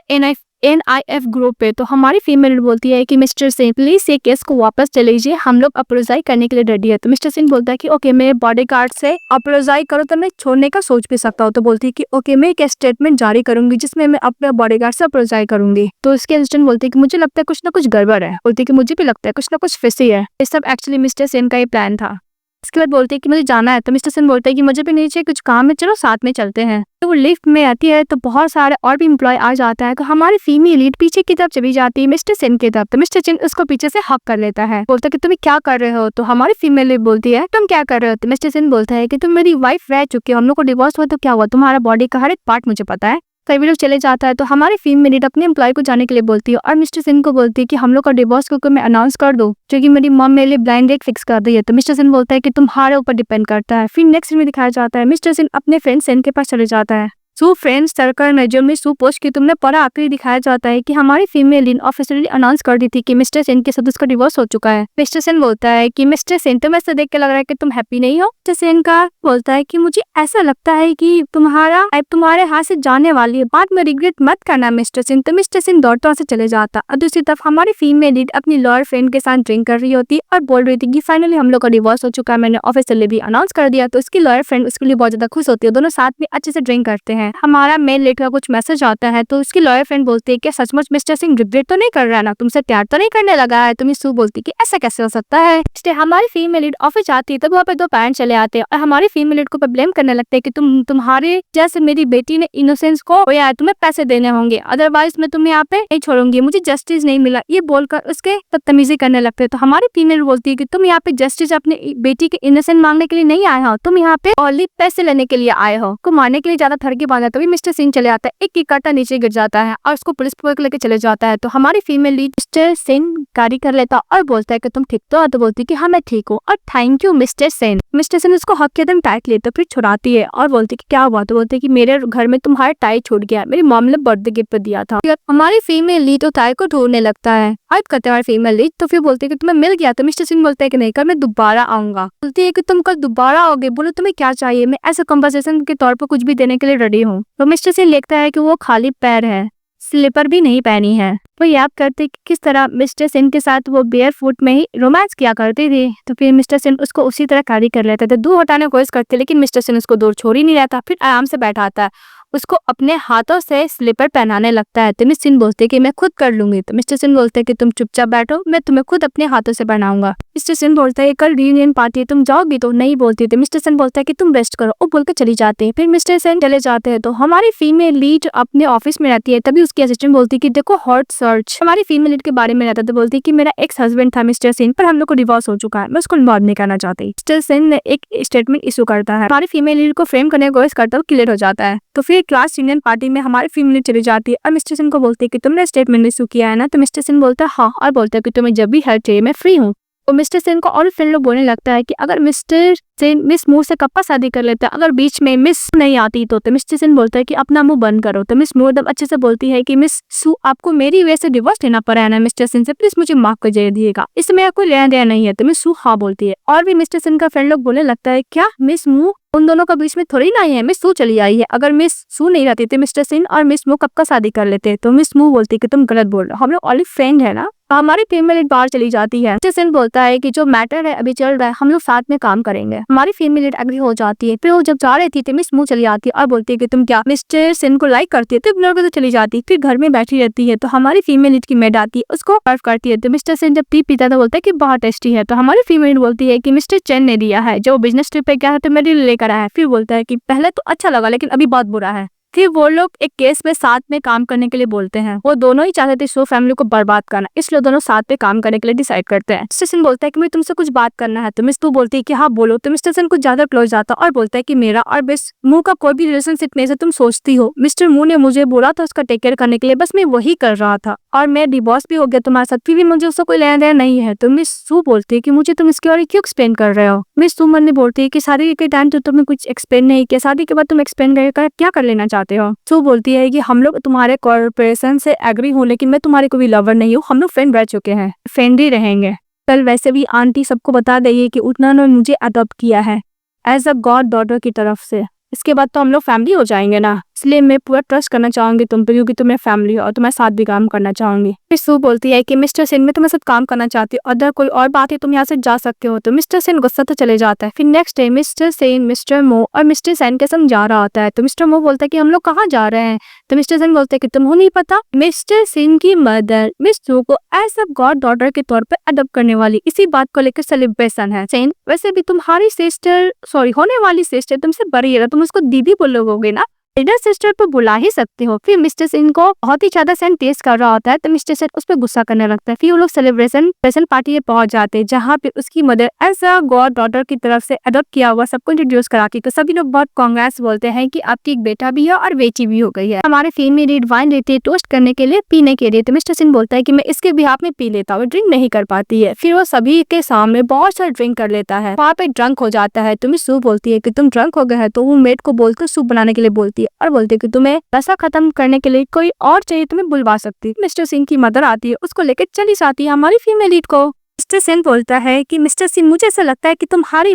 NIF ग्रुप पे। तो हमारी फीमेल बोलती है कि मिस्टर सिंह प्लीज ये केस को वापस ले लीजिए, हम लोग अप्रोजाई करने के लिए रेडी है। तो मिस्टर सिंह बोलता है कि ओके मेरे बॉडीगार्ड से अप्रोजाई करो तो मैं छोड़ने का सोच भी सकता हूँ। तो बोलती है कि ओके मैं एक स्टेटमेंट जारी करूंगी जिसमें मैं अपने बॉडीगार्ड से अप्रोजाई करूंगी। तो उसके असिस्टेंट बोलती है कि मुझे लगता है कुछ ना कुछ गड़बड़ है। बोलती है कि मुझे भी लगता है कुछ ना कुछ फिसी है। ये सब एक्चुअली मिस्टर सेन का ही प्लान था। इसके बाद बोलती है कि मुझे जाना है। तो मिस्टर सेन बोलता है कि मुझे भी नीचे कुछ काम है, चलो साथ में चलते हैं। तो वो लिफ्ट में आती है तो बहुत सारे और भी एम्प्लॉय आ जाता है। तो हमारी फीमेल लीड पीछे की तरफ चली जाती है मिस्टर सेन की तरफ। तो मिस्टर सेन उसको पीछे से हक कर लेता है, बोलता है कि तुम क्या कर रहे हो। तो हमारी फीमेल लीड बोलती है तुम क्या कर रहे हो। तो मिस्टर सेन बोलता है कि तुम मेरी वाइफ रह चुकी हो, हम लोग को डिवोर्स हुआ तो क्या हुआ, तुम्हारा बॉडी का हर एक पार्ट मुझे पता है। सभी लोग चले जाता है। तो हमारी फीमेल लीड अपने एम्प्लॉय को जाने के लिए बोलती है और मिस्टर सेन को बोलती है कि हम लोग का डिवोर्स को मैं अनाउंस कर दूं, जो कि मेरी मॉम मेरे लिए ब्लाइंड डेट फिक्स कर दी है। तो मिस्टर सेन बोलता है कि तुम्हारे ऊपर डिपेंड करता है। फिर नेक्स्ट में दिखाया जाता है मिस्टर सेन अपने फ्रेंड सेन के पास चले जाता है। सो फ्रेंड्स सर्कल में जो मैं सू पोस्ट की तुमने पढ़ा, आखिरी दिखाया जाता है कि हमारी फीमेल लीड ऑफिशियली अनाउंस कर दी थी कि मिस्टर सेन के साथ उसका डिवोर्स हो चुका है। मिस्टर सेन बोलता है कि मिस्टर सेन तुम ऐसा देख के लग रहा है कि तुम हैप्पी नहीं हो। मिस्टर सेन का बोलता है कि मुझे ऐसा लगता है कि तुम्हारे हाथ से जाने वाली है, बाद में रिग्रेट मत करना मिस्टर सेन। तो मिस्टर सेन दौड़ता से चले जाता। और दूसरी तरफ हमारी फीमेल लीड अपनी लॉयर फ्रेंड के साथ ड्रिंक कर रही होती और बोल रही थी कि फाइनली हम लोग का डिवोर्स हो चुका है, मैंने ऑफिशियली भी अनाउंस कर दिया। तो उसकी लॉयर फ्रेंड उसके लिए बहुत ज्यादा खुश होती है, दोनों साथ में अच्छे से ड्रिंक करते हैं। हमारा मेल लीड का कुछ मैसेज आता है तो उसकी लॉयर फ्रेंड बोलती है कि सचमुच मिस्टर सिंह रिग्रेट तो नहीं कर रहा ना, तुमसे प्यार तो नहीं करने लगा है। तो सू बोलती है कि ऐसा कैसे हो सकता है। इसलिए हमारी फीमेल लीड ऑफिस आती है तब वहाँ पे दो पेरेंट्स चले आते हैं और हमारी फीमेल लीड को ब्लेम करने लगते हैं कि तुम्हारे जैसे मेरी बेटी ने इनोसेंस को खोया है, तुम्हें पैसे देने होंगे, अदरवाइज मैं तुम्हें यहाँ पे नहीं छोड़ूंगी, मुझे जस्टिस नहीं मिला, ये बोलकर उसके बदतमीजी करने लगते हैं। तो हमारी फीमेल बोलती है कि तुम यहाँ पे जस्टिस अपने बेटी के इनोसेंट मांगने के लिए नहीं आए हो, तुम यहाँ पे ओनली पैसे लेने के लिए आए हो। को मारने के लिए ज्यादा थड़के बांधा। तभी मिस्टर सिंह चले आता है, एक काटा नीचे गिर जाता है और उसको पुलिस पकड़ लेके चले जाता है। तो हमारी फीमेल लीड मिस्टर सेन गाड़ी कर लेता और बोलता है कि तुम ठीक तो हो। तो बोलती है कि हाँ मैं ठीक हूँ और thank you mister Sen. Mister Sen उसको हक के एकदम टाइट लेते फिर छुड़ाती है और बोलती है कि क्या हुआ। तो बोलते है कि मेरे घर में तुम्हारा टाई छूट गया, मेरी मॉम ने बर्थडे गिफ्ट दिया था। हमारी फीमेल लीड तो टाई को ढूंढने लगता है। हाइप करते हैं फीमेल लीड। तो फिर बोलते है कि तुम्हें मिल गया। तो मिस्टर सिंह बोलता है कि नहीं, कल मैं दोबारा आऊंगा। बोलती है कि तुम कल दोबारा आओगे, बोलो तुम्हें क्या चाहिए, मैं ऐसे कंपनसेशन के तौर पर कुछ भी देने के लिए रेडी हूँ। तो मिस्टर सिंह लिखता है कि वो खाली पैर है, स्लीपर भी नहीं पहनी है। वो याद करते कि किस तरह मिस्टर सेन के साथ वो बेयर फुट में ही रोमांस किया करती थी। तो फिर मिस्टर सेन उसको उसी तरह कैरी कर लेता था, दूर हटाने की कोशिश करते लेकिन मिस्टर सेन उसको दूर छोड़ ही नहीं रहता। फिर आराम से बैठाता है, उसको अपने हाथों से स्लीपर पहनाने लगता है। तो मिस्टर सिंह बोलते कि मैं खुद कर लूंगी। तो मिस्टर सिंह बोलते कि तुम चुपचाप बैठो, मैं तुम्हें खुद अपने हाथों से पहनाऊंगा। मिस्टर सिंह बोलता है कल रियूनियन पार्टी है, तुम जाओगी। तो नहीं बोलती। तो मिस्टर सिंह बोलता है कि तुम रेस्ट करो, वो बोलकर चली जाते हैं। फिर मिस्टर सिंह चले जाते हैं। तो हमारी फीमेल लीड अपने ऑफिस में रहती है, तभी उसकी असिस्टेंट बोलती है कि देखो हॉट सर्च हमारी फीमेल लीड के बारे में रहता। तो बोलती है कि मेरा एक्स हस्बैंड था मिस्टर सिंह, पर हम लोग को डिवोर्स हो चुका है, मैं उसको इन्वॉल्व नहीं करना चाहती। मिस्टर सिंह ने एक स्टेटमेंट इशू करता है, हमारी फीमेल लीड को फ्रेम करने की कोशिश करता है, क्लियर हो जाता है। तो फिर क्लास यूनियन पार्टी में हमारी फीमेल लीड चली जाती है और मिस्टर सिंह को बोलती है कि तुमने स्टेटमेंट इशू किया है ना। तो मिस्टर सिंह बोलता है हाँ, और बोलता है कि तुम्हें जब भी हेल्प चाहिए मैं फ्री हूँ। तो मिस्टर सेन को और फ्रेंड लोग बोलने लगता है कि अगर मिस्टर सेन मिस मू से कब शादी कर लेता है, अगर बीच में मिस नहीं आती तो मिस्टर सेन बोलता है कि अपना मुंह बंद करो। तो मिस मू एकदम अच्छे से बोलती है कि मिस सू आपको मेरी वजह से डिवोर्स लेना पड़ा है ना मिस्टर सेन से, प्लीज मुझे माफ कर दिएगा, इसमें कोई लेना देना नहीं है। तो मिस सू हाँ बोलती है और भी मिस्टर सेन का फ्रेंड लोग बोलने लगता है क्या मिस मू उन दोनों का बीच में थोड़ी ना आई है, मिस सू चली आई है, अगर मिस सू नहीं रहती थी मिस्टर सेन और मिस मू कब का शादी कर लेते। तो मिस मू बोलती है कि तुम गलत बोल रहे हो, हम लोग ऑलरेडी फ्रेंड है ना। हमारी फीमेल लीड बाहर चली जाती है। मिस्टर सेन बोलता है कि जो मैटर है अभी चल रहा है हम लोग साथ में काम करेंगे। हमारी फीमेल लीड एग्री हो जाती है। फिर वो जब जा रही थी तो मिस मू चली आती है और बोलती है कि तुम क्या मिस्टर सेन को लाइक करती है। तो इग्नोर करके चली जाती है। फिर घर में बैठी रहती है। तो हमारी फीमेल लीड की मेड आती है, उसको सर्व करती है। तो मिस्टर सेन जब टी पीता है तो बोलता है कि बहुत टेस्टी है। तो हमारी फीमेल लीड बोलती है कि मिस्टर चेन ने दिया है, जो बिजनेस ट्रिप पे गया है तो मेरे लिए लेकर आया है। फिर बोलता है कि पहले तो अच्छा लगा लेकिन अभी बहुत बुरा है। फिर वो लोग एक केस में साथ में काम करने के लिए बोलते हैं। वो दोनों ही चाहते थे सो फैमिली को बर्बाद करना, इसलिए दोनों साथ में काम करने के लिए डिसाइड करते हैं। मिस्टर सेन बोलता है कि मुझे तुमसे कुछ बात करना है। तो मिस तू बोलती है कि हाँ बोलो। तो मिस्टर सेन कुछ ज्यादा क्लोज जाता और बोलता है कि मेरा और मिस मू का कोई भी रिलेशनशिप नहीं, से तुम सोचती हो। मिस्टर मू ने मुझे बोला था उसका टेक केयर करने के लिए, बस मैं वही कर रहा था और मैं डिवोर्स भी हो गया तुम्हारे साथ, फिर भी मुझे उससे कोई लेना देना नहीं है। तो मिस सू बोलती है कि मुझे तुम इसके बारे में क्यों एक्सप्लेन कर रहे हो। मिस सू मन ने बोलती है कि शादी के टाइम तो तुमने कुछ एक्सप्लेन नहीं किया, शादी के बाद तुम एक्सप्लेन कर क्या कर लेना चाहते हो। सू बोलती है कि हम लोग तुम्हारे कॉर्पोरेशन से एग्री हूँ लेकिन मैं तुम्हारे कोई लवर नहीं हूँ, हम लोग फ्रेंड रह चुके हैं, फ्रेंड ही रहेंगे। कल वैसे भी आंटी सबको बता देगी कि उन्होंने मुझे अडॉप्ट किया है एज अ गॉड डॉटर की तरफ से, इसके बाद तो हम लोग फैमिली हो जाएंगे ना। इसलिए मैं पूरा ट्रस्ट करना चाहूंगी तुम पे, क्योंकि तुम्हें फैमिली और तुम्हारे साथ भी काम करना चाहूंगी। फिर सू बोलती है कि मिस्टर सेन मैं तुम्हारे साथ काम करना चाहती हूँ, अगर कोई और बात है तुम यहाँ से जा सकते हो। तो मिस्टर सेन गुस्सा तो चले जाता है। फिर next day mister Sen mister मो और मिस्टर सेन के संग जा रहा होता है। तो मिस्टर मो बोलता है कि हम लोग कहाँ जा रहे हैं। तो मिस्टर सेन बोलते हैं कि तुमको नहीं पता, मिस्टर सेन की मदर मिस सू को एज अ गॉड डॉटर के तौर पे अडॉप्ट करने वाली, इसी बात को लेकर सेलिब्रेशन है। सेन वैसे भी तुम्हारी सिस्टर होने वाली सिस्टर तुमसे बड़ी है, तुम उसको दीदी बोलोगे ना, एल्डर सिस्टर पर बुला ही सकते हो। फिर मिस्टर सेन को बहुत ही ज्यादा सेन टेस्ट कर रहा होता है, तो मिस्टर सेन उस पर गुस्सा करने लगता है। फिर वो लोग सेलिब्रेशन स्पेशल पार्टी में पहुंच जाते हैं, जहाँ पे उसकी mother as a goddaughter की तरफ से अडॉप्ट किया हुआ सबको इंट्रोड्यूस कराती है। तो सभी लोग बहुत कांग्रेस बोलते हैं कि आपकी एक बेटा भी है और बेटी भी हो गई है। हमारे फीमेल लीड वाइन देती है टोस्ट करने के लिए, पीने के लिए। तो मिस्टर सेन बोलता है कि मैं इसके बिहाफ में पी लेता हूँ, ड्रिंक नहीं कर पाती है। फिर वो सभी के सामने बहुत सारा ड्रिंक कर लेता है, वहाँ पे ड्रंक हो जाता है। तो मिस सू बोलती है कि तुम ड्रंक हो गए है, तो वो मेड को बोलकर सूप बनाने के लिए बोलती है और बोलती है कि तुम्हें नशा खत्म करने के लिए कोई और चाहिए तुम्हें बुलवा सकती। मिस्टर सिंह की मदर आती है, उसको लेकर चली जाती है हमारी फीमेल लीड को। मिस्टर सेन बोलता है कि मिस्टर सिंह मुझे ऐसा लगता है कि तुम्हारी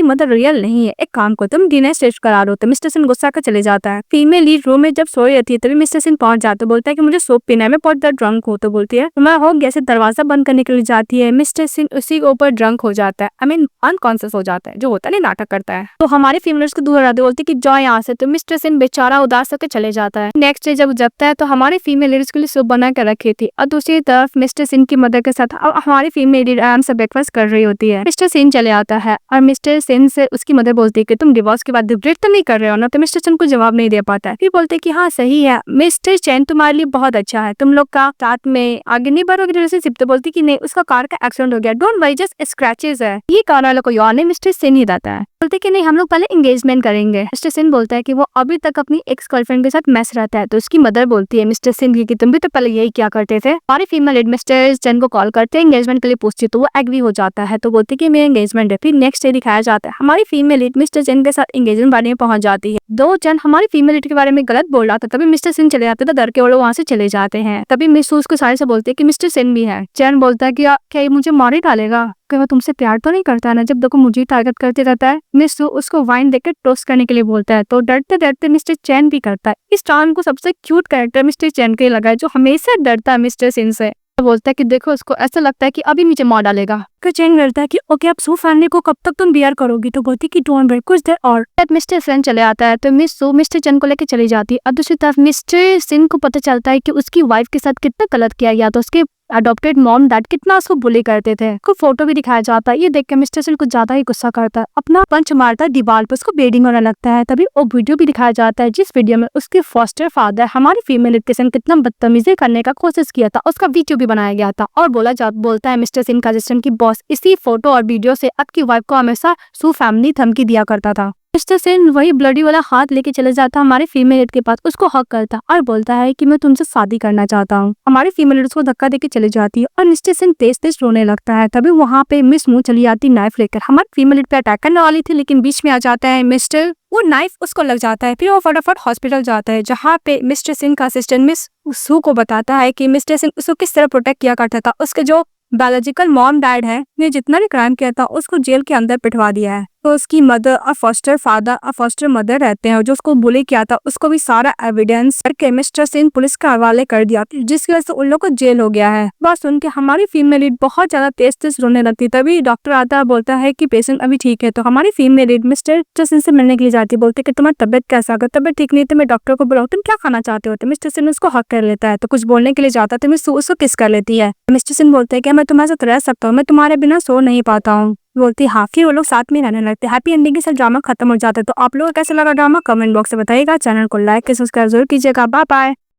मदर रियल नहीं है, एक काम को तुम डिनर टेस्ट करा दो। तो मिस्टर सिंह गुस्सा कर चले जाता है। फीमेल लीड रूम में जब सोई रहती है तभी मिस्टर सिंह पहुंच जाता है, बोलता है कि मुझे सूप पीना है, मैं बहुत ड्रंक हूँ। तो बोलती है मैं हो गया, दरवाजा बंद करने के लिए जाती है। मिस्टर सिंह उसी के ऊपर ड्रंक हो जाता है, आई मीन अनकॉन्शियस हो जाता है, जो होता है नाटक करता है। तो हमारे फीमेल्स को दूर रहते बोलती है कि जाओ यहाँ से। तो मिस्टर सिंह बेचारा उदास होकर चले जाता है। नेक्स्ट डे जब जगता है तो हमारी फीमेल लीडर्स के लिए सूप बना कर रखी थी, और दूसरी तरफ मिस्टर सिंह की मदर के साथ हमारी फीमेल लीडर आराम से ब्रेकफास्ट कर रही होती है। मिस्टर सेन चले आता है और मिस्टर सेन से उसकी मदर बोलती है कि तुम डिवोर्स के बाद रिग्रेट तो नहीं कर रहे हो ना। तो मिस्टर सेन को जवाब नहीं दे पाता है। फिर बोलते हैं कि हाँ सही है मिस्टर चैन, तुम्हारे लिए बहुत अच्छा है, तुम लोग का साथ में आगे नहीं बढ़ोगे रिलेशनशिप। तो बोलती कि नहीं, उसका कार का एक्सीडेंट हो गया, डोंट वरी जस्ट स्क्रैचेस है, ये कार वाला कोई और नहीं मिस्टर सेन ही रहता है। बोलते कि नहीं हम लोग पहले एंगेजमेंट करेंगे। मिस्टर सेन बोलता है कि वो अभी तक अपनी एक्स गर्लफ्रेंड के साथ मैस रहता है। तो उसकी मदर बोलती है मिस्टर सेन की कि तुम भी तो पहले यही क्या करते थे। हमारी फीमेल लीड मिस्टर सेन को कॉल करते हैं, एंगेजमेंट के लिए पूछती, तो वो एग्री हो जाता है। तो बोलती कि मेरा एंगेजमेंट है। फिर नेक्स्ट डे दिखाया जाता है हमारी फीमेल लीड मिस्टर सेन के साथ एंगेजमेंट बारे में पहुंच जाती है। दो जन हमारी फीमेल लीड के बारे में गलत बोल रहा था, तभी मिस्टर सेन चले जाते, तो डर के वो लोग वहाँ से चले जाते हैं। तभी मिस उसको सारे से बोलते हैं कि मिस्टर सेन भी है। चैन बोलता है कि क्या ये मुझे मार ही डालेगा, कि वो तुमसे प्यार तो नहीं करता है ना, जब देखो मुझे टारगेट करते रहता है। मिस उसको वाइन देकर टोस्ट करने के लिए बोलता है, तो डरते डरते मिस्टर चैन भी करता है। इस टाइम को सबसे क्यूट कैरेक्टर मिस्टर चैन के लगा है, जो हमेशा डरता है मिस्टर सेन से। तो बोलता है कि देखो उसको ऐसा लगता है कि अभी मुझे मार डालेगा। चैन करता है कि ओके आप सू फैमिली को कब तक तुम बियर करोगी। तो बोलती कि डोंट वरी कुछ देर और। मिस्टर सेन चले आता है, तो मिस सू मिस्टर चैन को लेकर चली जाती है। और दूसरी तरफ मिस्टर सेन को पता चलता है कि उसकी वाइफ के साथ कितना गलत किया गया, तो उसके अडॉप्टेड मॉम डैड कितना उसको बुली करते थे। को फोटो भी दिखाया जाता है। ये देख के मिस्टर सेन कुछ ज्यादा ही गुस्सा करता है, अपना पंच मारता है दीवार पर, उसको ब्लीडिंग होने लगता है। तभी वो वीडियो भी दिखाया जाता है जिस वीडियो में उसके फॉस्टर फादर हमारी फीमेल के संग कितना बदतमीजी करने का कोशिश किया था, उसका वीडियो भी बनाया गया था। और बोलता है मिस्टर सेन का असिस्टेंट की बॉस इसी फोटो और वीडियो से आपकी वाइफ को हमेशा सू फैमिली धमकी दिया करता था। मिस्टर सेन वही ब्लडी वाला हाथ लेके चले जाता हमारे फीमेल लीड के पास, उसको हक करता और बोलता है कि मैं तुमसे शादी करना चाहता हूँ। हमारी फीमेल लीड उसको धक्का देके चले जाती है और मिस्टर सेन तेज तेज रोने लगता है। तभी वहाँ पे मिस मुंह चली आती नाइफ लेकर, हमारी फीमेल लीड पे अटैक करने वाली थी, लेकिन बीच में आ जाता है मिस्टर, वो नाइफ उसको लग जाता है। फिर वो फटाफट हॉस्पिटल जाता है, जहाँ पे मिस्टर सेन का असिस्टेंट मिस सू को बताता है कि मिस्टर सेन उसको किस तरह प्रोटेक्ट किया करता था। उसके जो बायोलॉजिकल मॉम डैड है ने जितना भी क्राइम किया था उसको जेल के अंदर पिटवा दिया है। तो उसकी मदर और फॉस्टर फादर और फॉस्टर मदर रहते हैं, जो उसको बुली किया था उसको भी सारा एविडेंस करके मिस्टर सेन पुलिस के हवाले कर दिया, जिसकी वजह से उन लोग को जेल हो गया है। बस सुन के हमारी फीमेल लीड बहुत ज्यादा तेज तेज रोने लगती। तभी डॉक्टर आता है, बोलता है कि पेशेंट अभी ठीक है। तो हमारी फीमेल लीड मिस्टर सेन से मिलने के लिए जाती है, बोलते कि तुम्हारी तबियत कैसा, अगर तबियत ठीक नहीं तो मैं डॉक्टर को बुलाऊं, तुम क्या खाना चाहते हो। तो मिस्टर सेन उसको हक कर लेता है। तो कुछ बोलने के लिए जाता है तो मिस उसको किस कर लेती है। मिस्टर सेन बोलते हैं कि मैं तुम्हारे साथ रह सकता हूँ, मैं तुम्हारे बिना सो नहीं पाता हूँ। बोलती हाँ। फिर वो लोग साथ में रहने लगते। हैप्पी एंडिंग के साथ ड्रामा खत्म हो जाता है। तो आप लोगों को कैसा लगा ड्रामा कमेंट बॉक्स में बताइएगा। चैनल को लाइक सब्सक्राइब जरूर कीजिएगा। Bye bye.